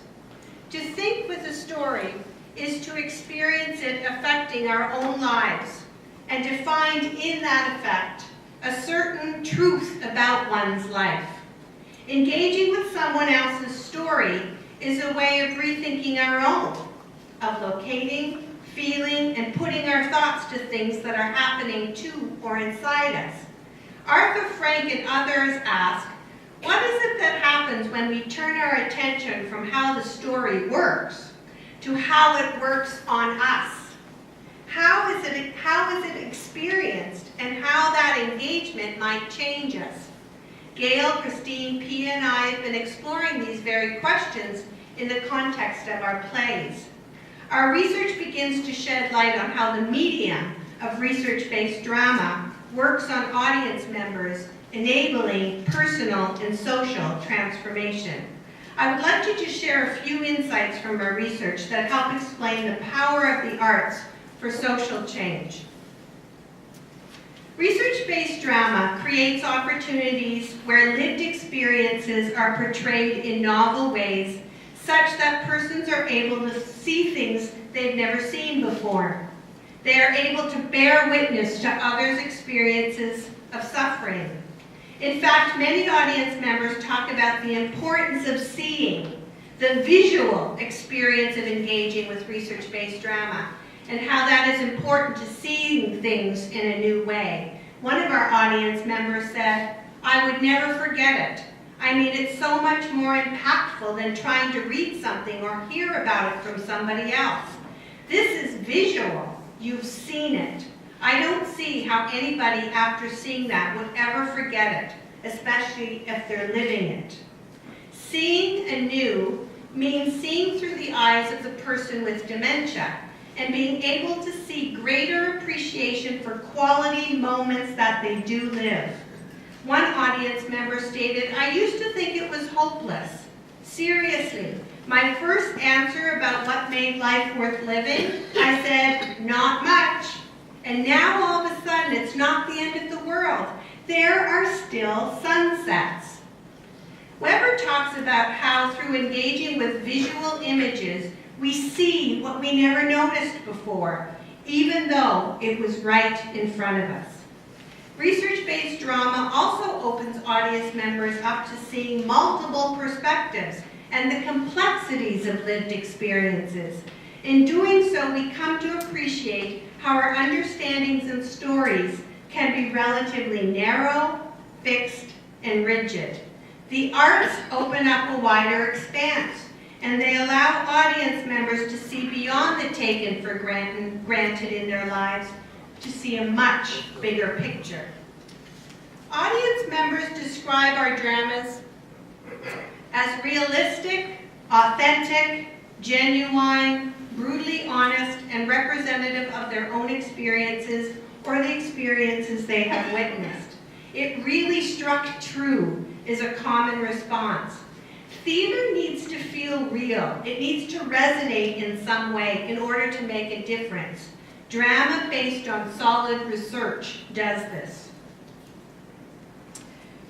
To think with a story is to experience it affecting our own lives and to find in that effect a certain truth about one's life. Engaging with someone else's story is a way of rethinking our own, of locating, feeling, and putting our thoughts to things that are happening to or inside us. Arthur Frank and others ask, what is it that happens when we turn our attention from how the story works to how it works on us? How is it experienced and how that engagement might change us? Gail, Christine, Pia, and I have been exploring these very questions in the context of our plays. Our research begins to shed light on how the medium of research-based drama works on audience members, enabling personal and social transformation. I would like to just share a few insights from our research that help explain the power of the arts for social change. Research-based drama creates opportunities where lived experiences are portrayed in novel ways, such that persons are able to see things they've never seen before. They are able to bear witness to others' experiences of suffering. In fact, many audience members talk about the importance of seeing, the visual experience of engaging with research-based drama, and how that is important to seeing things in a new way. One of our audience members said, I would never forget it. I mean, it's so much more impactful than trying to read something or hear about it from somebody else. This is visual. You've seen it. I don't see how anybody after seeing that would ever forget it, especially if they're living it. Seeing anew means seeing through the eyes of the person with dementia and being able to see greater appreciation for quality moments that they do live. One audience member stated, I used to think it was hopeless. Seriously, my first answer about what made life worth living, I said, not much. And now all of a sudden, it's not the end of the world. There are still sunsets. Weber talks about how through engaging with visual images, we see what we never noticed before, even though it was right in front of us. Research-based drama also opens audience members up to seeing multiple perspectives and the complexities of lived experiences. In doing so, we come to appreciate how our understandings and stories can be relatively narrow, fixed, and rigid. The arts open up a wider expanse, and they allow audience members to see beyond the taken for granted in their lives to see a much bigger picture. Audience members describe our dramas as realistic, authentic, genuine, brutally honest, and representative of their own experiences or the experiences they have witnessed. It really struck true is a common response. Theater needs to feel real. It needs to resonate in some way in order to make a difference. Drama based on solid research does this.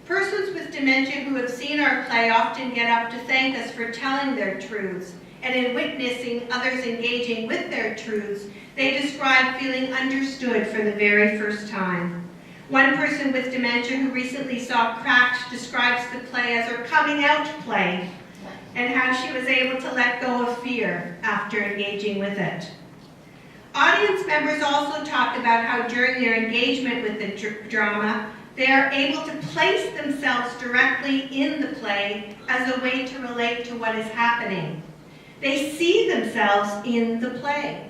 Persons with dementia who have seen our play often get up to thank us for telling their truths, and in witnessing others engaging with their truths, they describe feeling understood for the very first time. One person with dementia who recently saw Cracked describes the play as her coming out play, and how she was able to let go of fear after engaging with it. Audience members also talk about how during their engagement with the drama, they are able to place themselves directly in the play as a way to relate to what is happening. They see themselves in the play.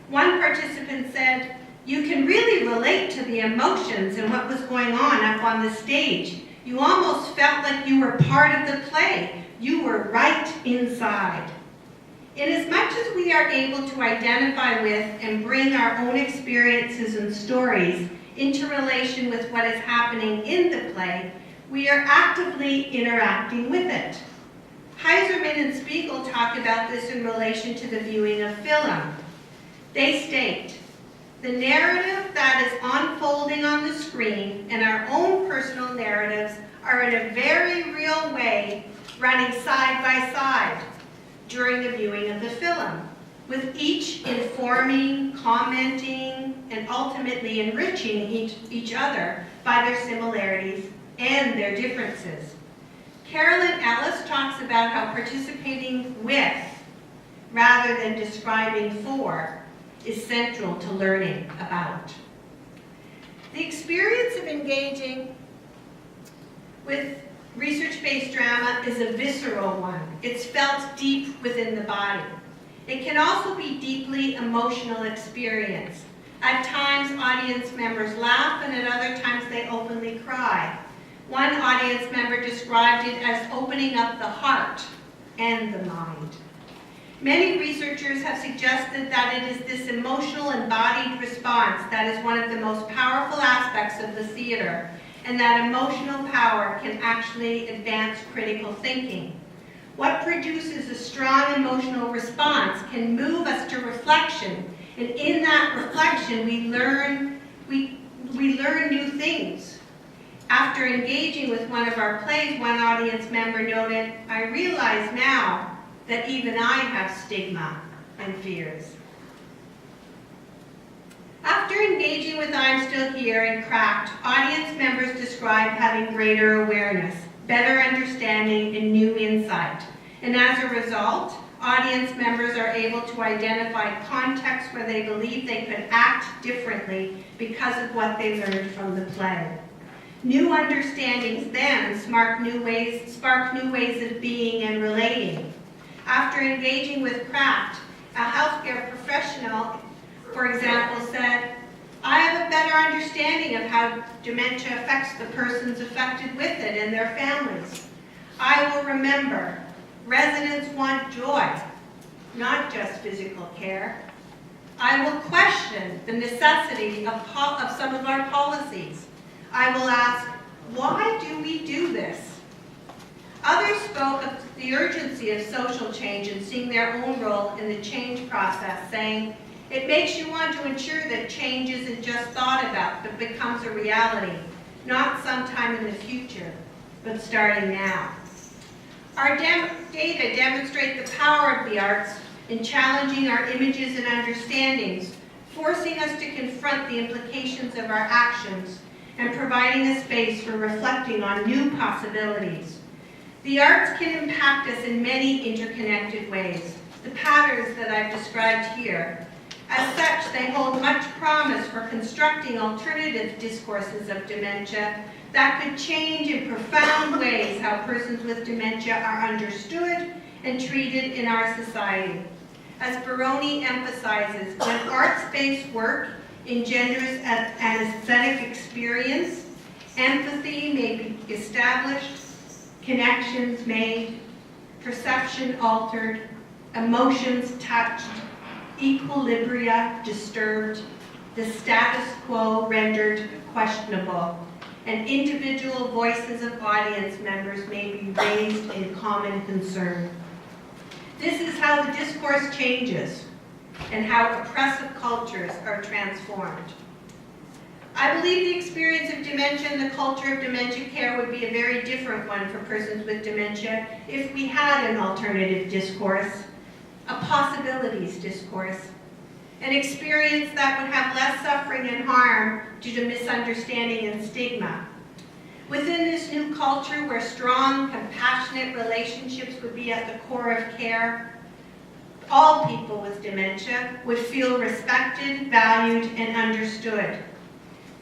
One participant said, "You can really relate to the emotions and what was going on up on the stage. You almost felt like you were part of the play. You were right inside." Inasmuch as we are able to identify with and bring our own experiences and stories into relation with what is happening in the play, we are actively interacting with it. Heiserman and Spiegel talk about this in relation to the viewing of film. They state, "The narrative that is unfolding on the screen and our own personal narratives are in a very real way running side by side during the viewing of the film, with each informing, commenting, and ultimately enriching each other by their similarities and their differences." Carolyn Ellis talks about how participating with, rather than describing for, is central to learning about. The experience of engaging with research-based drama is a visceral one. It's felt deep within the body. It can also be deeply emotional experience. At times, audience members laugh, and at other times they openly cry. One audience member described it as opening up the heart and the mind. Many researchers have suggested that it is this emotional embodied response that is one of the most powerful aspects of the theater, and that emotional power can actually advance critical thinking. What produces a strong emotional response can move us to reflection, and in that reflection we learn new things. After engaging with one of our plays, one audience member noted, "I realize now that even I have stigma and fears." After engaging with I'm Still Here and Cracked, audience members describe having greater awareness, better understanding, and new insight. And as a result, audience members are able to identify contexts where they believe they could act differently because of what they learned from the play. New understandings then spark new ways of being and relating. After engaging with Cracked, a healthcare professional, for example, said, "I have a better understanding of how dementia affects the persons affected with it and their families. I will remember, residents want joy, not just physical care. I will question the necessity of some of our policies. I will ask, why do we do this?" Others spoke of the urgency of social change and seeing their own role in the change process, saying, "It makes you want to ensure that change isn't just thought about, but becomes a reality, not sometime in the future, but starting now." Our data demonstrate the power of the arts in challenging our images and understandings, forcing us to confront the implications of our actions, and providing a space for reflecting on new possibilities. The arts can impact us in many interconnected ways, the patterns that I've described here. As such, they hold much promise for constructing alternative discourses of dementia that could change in profound ways how persons with dementia are understood and treated in our society. As Baroni emphasizes, when arts-based work engenders an aesthetic experience, empathy may be established, connections made, perception altered, emotions touched, equilibria disturbed, the status quo rendered questionable, and individual voices of audience members may be raised in common concern. This is how the discourse changes and how oppressive cultures are transformed. I believe the experience of dementia and the culture of dementia care would be a very different one for persons with dementia if we had an alternative discourse, a possibilities discourse, an experience that would have less suffering and harm due to misunderstanding and stigma. Within this new culture where strong, compassionate relationships would be at the core of care, all people with dementia would feel respected, valued, and understood.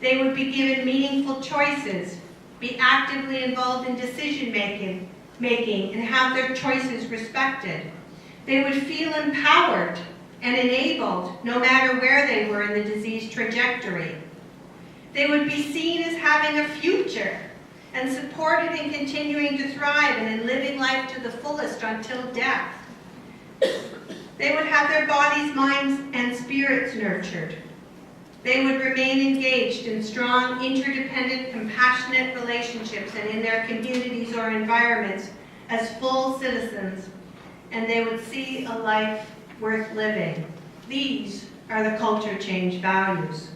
They would be given meaningful choices, be actively involved in decision making, and have their choices respected. They would feel empowered and enabled no matter where they were in the disease trajectory. They would be seen as having a future and supported in continuing to thrive and in living life to the fullest until death. They would have their bodies, minds, and spirits nurtured. They would remain engaged in strong, interdependent, compassionate relationships and in their communities or environments as full citizens, and they would see a life worth living. These are the culture change values.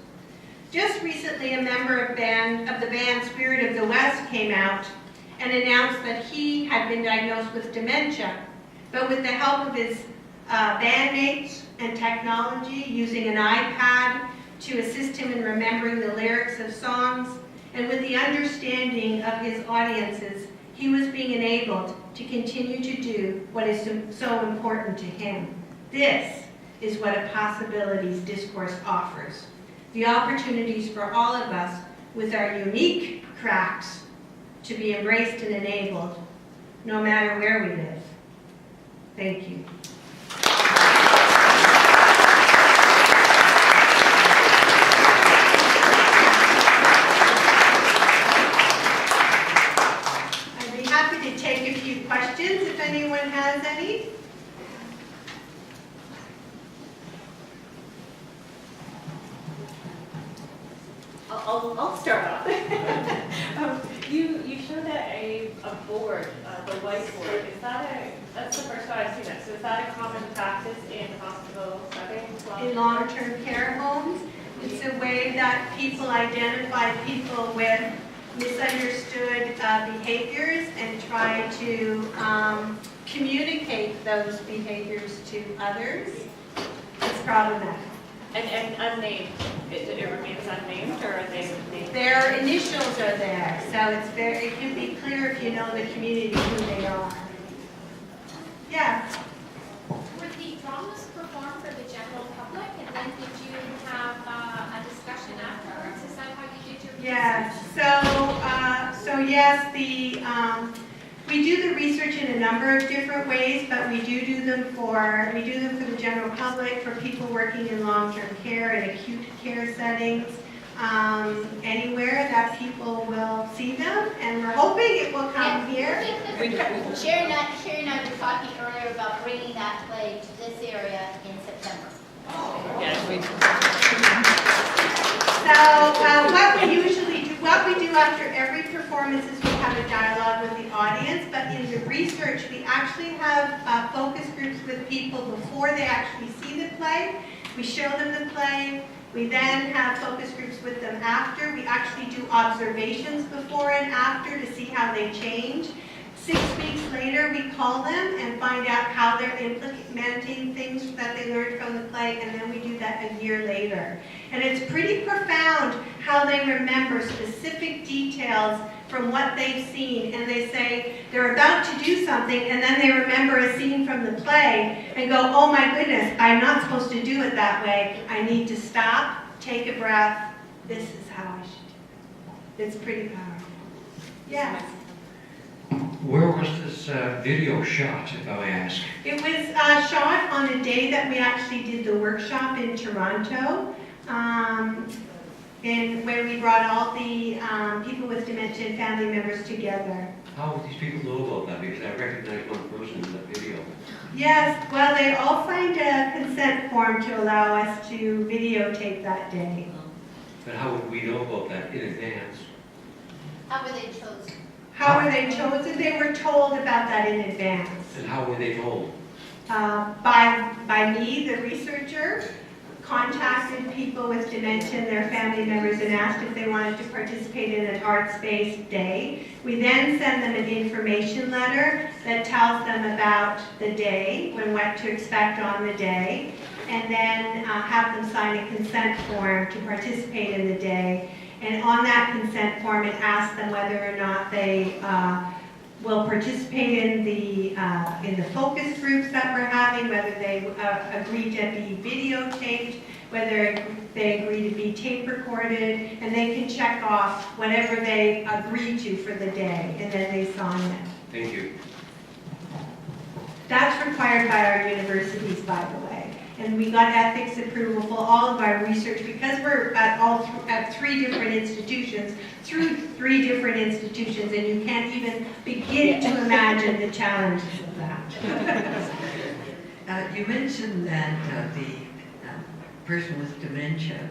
Just recently, a member of the band Spirit of the West came out and announced that he had been diagnosed with dementia, but with the help of his bandmates and technology, using an iPad to assist him in remembering the lyrics of songs, and with the understanding of his audiences, he was being enabled to continue to do what is so important to him. This is what a possibilities discourse offers. The opportunities for all of us with our unique cracks to be embraced and enabled, no matter where we live. Thank you. I'd be happy to take a few questions if anyone has any. I'll start off. You showed a board, the whiteboard. That's the first time I've seen it. So is that a common practice in hospital settings? In long-term care homes, it's a way that people identify people with misunderstood behaviors and try to communicate those behaviors to others. It's problematic. And unnamed, it remains unnamed, or are they named? Their initials are there, so it can be clear if you know the community who they are. Yeah. Were the dramas performed for the general public, and then did you have a discussion afterwards? Is that how you did your research? Yes. So yes, we do the research in a number of different ways, but we do them for the general public, for people working in long-term care and acute care settings, anywhere that people will see them, and we're hoping it will come here. Sherry and I were talking earlier about bringing that play to this area in September. Yes, we do. So what we do after every performance is we have a dialogue with the audience, but in the research we actually have focus groups with people before they actually see the play. We show them the play. We then have focus groups with them after. We actually do observations before and after to see how they change. 6 weeks later, we call them and find out how they're implementing things that they learned from the play, and then we do that a year later. And it's pretty profound how they remember specific details from what they've seen, and they say they're about to do something, and then they remember a scene from the play and go, oh my goodness, I'm not supposed to do it that way. I need to stop, take a breath. This is how I should do it. It's pretty powerful. Yeah. Where was this video shot, if I may ask? It was shot on the day that we actually did the workshop in Toronto, and where we brought all the people with dementia and family members together. How would these people know about that? Because I recognize one person in that video. Yes, well, they all signed a consent form to allow us to videotape that day. But how would we know about that in advance? How were they chosen? How were they chosen? They were told about that in advance. And how were they told? By me, the researcher, contacted people with dementia and their family members and asked if they wanted to participate in an arts-based day. We then send them an information letter that tells them about the day, what to expect on the day, and then have them sign a consent form to participate in the day. And on that consent form, it asks them whether or not they will participate in the focus groups that we're having, whether they agree to be videotaped, whether they agree to be tape recorded, and they can check off whatever they agree to for the day, and then they sign it. Thank you. That's required by our universities, by the way. And we got ethics approval for all of our research because we're at three different institutions, through three different institutions, and you can't even begin to imagine the challenges of that. You mentioned that the person with dementia,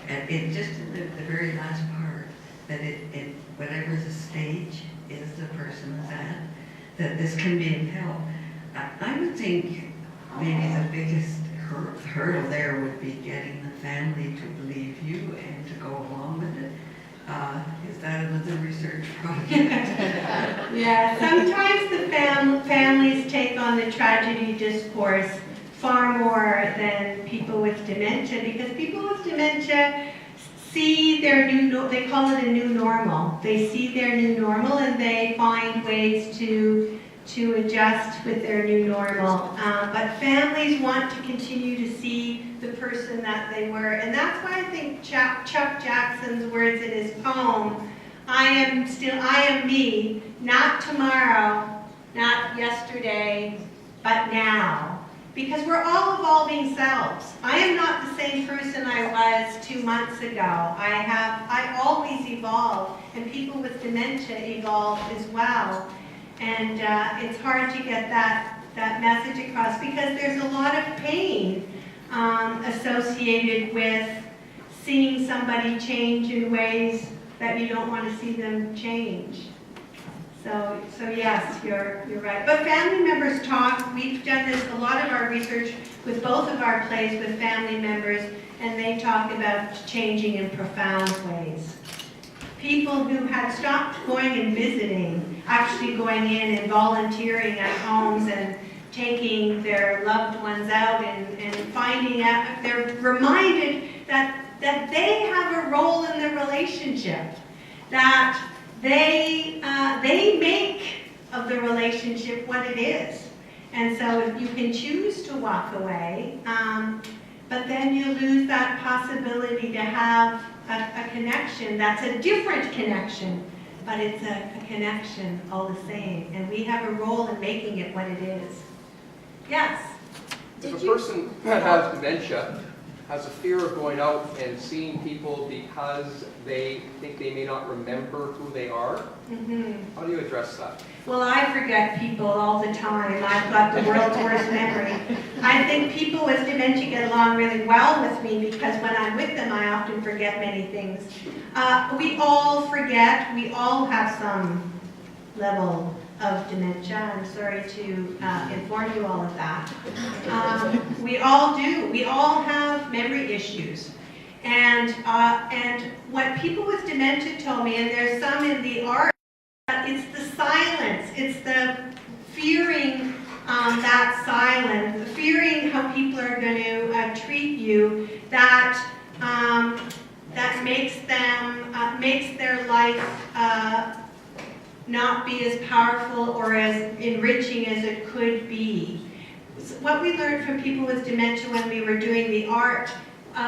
and it just in the very last part, that it whatever the stage is the person is at, that this can be of help. I would think maybe the biggest hurdle there would be getting the family to believe you and to go along with it. Is that another research project? Yeah, sometimes the families take on the tragedy discourse far more than people with dementia, because people with dementia see their they call it a new normal. They see their new normal and they find ways to adjust with their new normal. But families want to continue to see the person that they were. And that's why I think Chuck Jackson's words in his poem, I am me, not tomorrow, not yesterday, but now. Because we're all evolving selves. I am not the same person I was 2 months ago. I always evolve, and people with dementia evolve as well. And it's hard to get that message across because there's a lot of pain associated with seeing somebody change in ways that you don't want to see them change. So yes, you're right. But family members talk. We've done this, a lot of our research with both of our plays with family members, and they talk about changing in profound ways. People who had stopped going and visiting, actually going in and volunteering at homes and taking their loved ones out and finding out, they're reminded that they have a role in the relationship, that they make of the relationship what it is. And so you can choose to walk away, but then you lose that possibility to have a connection that's a different connection, but it's a connection all the same. And we have a role in making it what it is. Yes? If a person that has dementia has a fear of going out and seeing people because they think they may not remember who they are, how do you address that? Well, I forget people all the time. I've got the world's worst memory. I think people with dementia get along really well with me because when I'm with them, I often forget many things. We all forget. We all have some level of dementia. I'm sorry to inform you all of that. We all do. We all have memory issues. And what people with dementia told me, and there's some in the art, it's the silence. It's the fearing that silence, fearing how people are going to treat you, that makes their life not be as powerful or as enriching as it could be. What we learned from people with dementia when we were doing the art,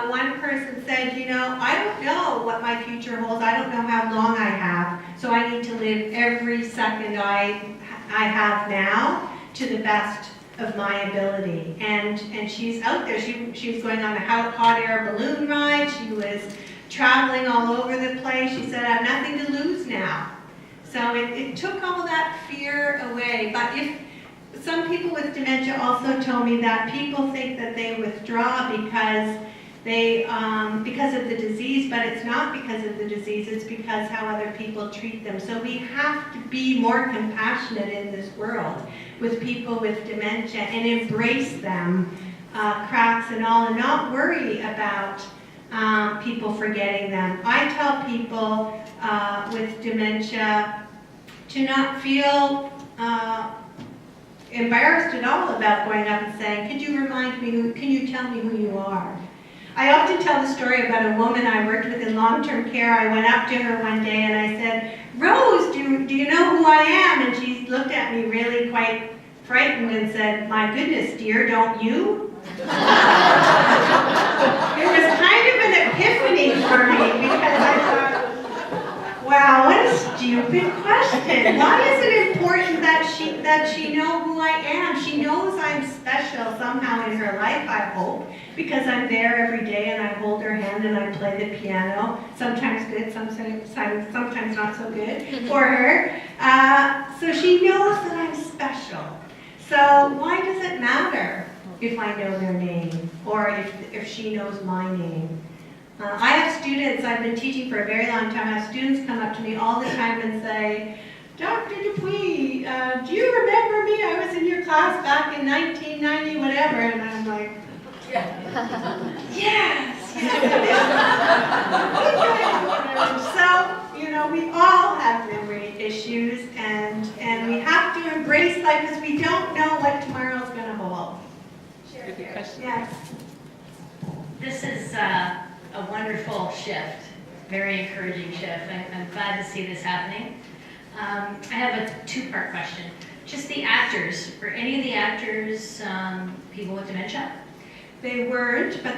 one person said, you know, I don't know what my future holds. I don't know how long I have, so I need to live every second I have now to the best of my ability. And she's out there. She was going on a hot air balloon ride. She was traveling all over the place. She said, I have nothing to lose now. So it took all that some people with dementia also told me that people think that they withdraw because because of the disease, but it's not because of the disease, it's because how other people treat them. So we have to be more compassionate in this world with people with dementia and embrace them, cracks and all, and not worry about people forgetting them. I tell people with dementia to not feel embarrassed at all about going up and saying, could you remind me, can you tell me who you are? I often tell the story about a woman I worked with in long-term care. I went up to her one day and I said, Rose, do you know who I am? And she looked at me really quite frightened and said, my goodness, dear, don't you? It was kind of an epiphany for me because I thought, wow, what a stupid question. Why is it important that she know who I am? She knows I'm special somehow in her life, I hope, because I'm there every day and I hold her hand and I play the piano, sometimes good, sometimes not so good for her. So she knows that I'm special. So why does it matter if I know their name or if she knows my name? I have students, I've been teaching for a very long time, I have students come up to me all the time and say, Dr. Dupuis, do you remember me? I was in your class back in 1990, whatever. And I'm like, yes. So, you know, we all have memory issues and we have to embrace life because we don't know what tomorrow's going to hold. Good question. Yes. This is a wonderful shift, very encouraging shift. I'm glad to see this happening. I have a two-part question. Just the actors, were any of the actors people with dementia? They weren't, but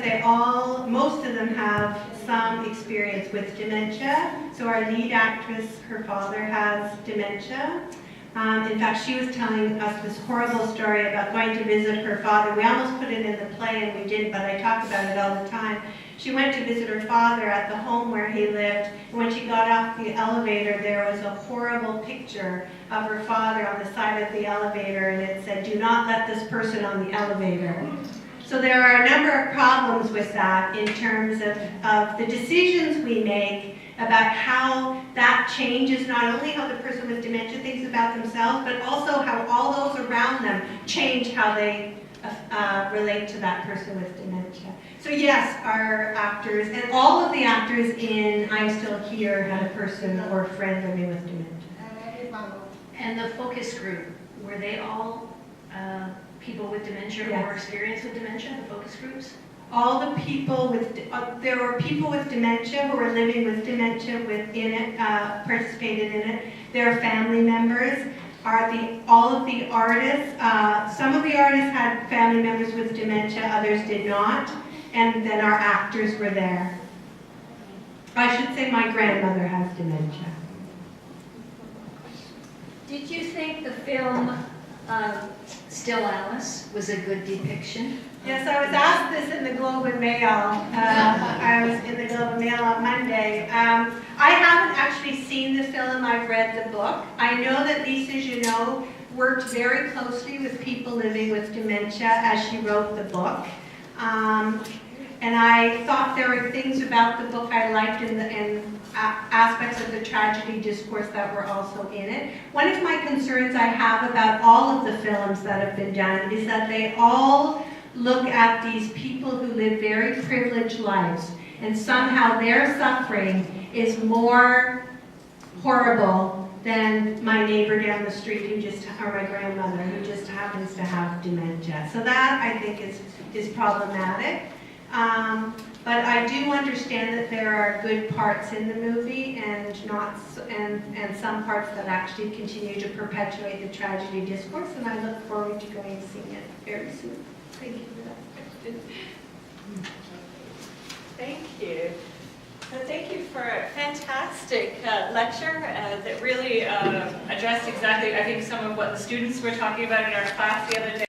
most of them have some experience with dementia. So our lead actress, her father has dementia. In fact, she was telling us this horrible story about going to visit her father. We almost put it in the play and we didn't, but I talk about it all the time. She went to visit her father at the home where he lived, and when she got off the elevator, there was a horrible picture of her father on the side of the elevator, and it said, do not let this person on the elevator. So there are a number of problems with that in terms of the decisions we make about how that changes not only how the person with dementia thinks about themselves, but also how all those around them change how they relate to that person with dementia. So yes, our actors, and all of the actors in I'm Still Here had a person or friend living with dementia. And the focus group, were they all people with dementia Yes. or experience with dementia, the focus groups? All the people with, there were people with dementia who were living with dementia within it, participated in it. Their family members all of the artists. Some of the artists had family members with dementia, others did not. And then our actors were there. I should say my grandmother has dementia. Did you think the film Still Alice was a good depiction? Yes, I was asked this in the Globe and Mail. I was in the Globe and Mail on Monday. I haven't actually seen the film, I've read the book. I know that Lisa Janot worked very closely with people living with dementia as she wrote the book. And I thought there were things about the book I liked and aspects of the tragedy discourse that were also in it. One of my concerns I have about all of the films that have been done is that they all look at these people who live very privileged lives, and somehow their suffering is more horrible than my neighbor down the street or my grandmother who just happens to have dementia. So that I think is problematic. But I do understand that there are good parts in the movie and some parts that actually continue to perpetuate the tragedy discourse, and I look forward to going and seeing it very soon. Thank you for that question. Thank you. So thank you for a fantastic lecture that really addressed exactly, I think, some of what the students were talking about in our class the other day.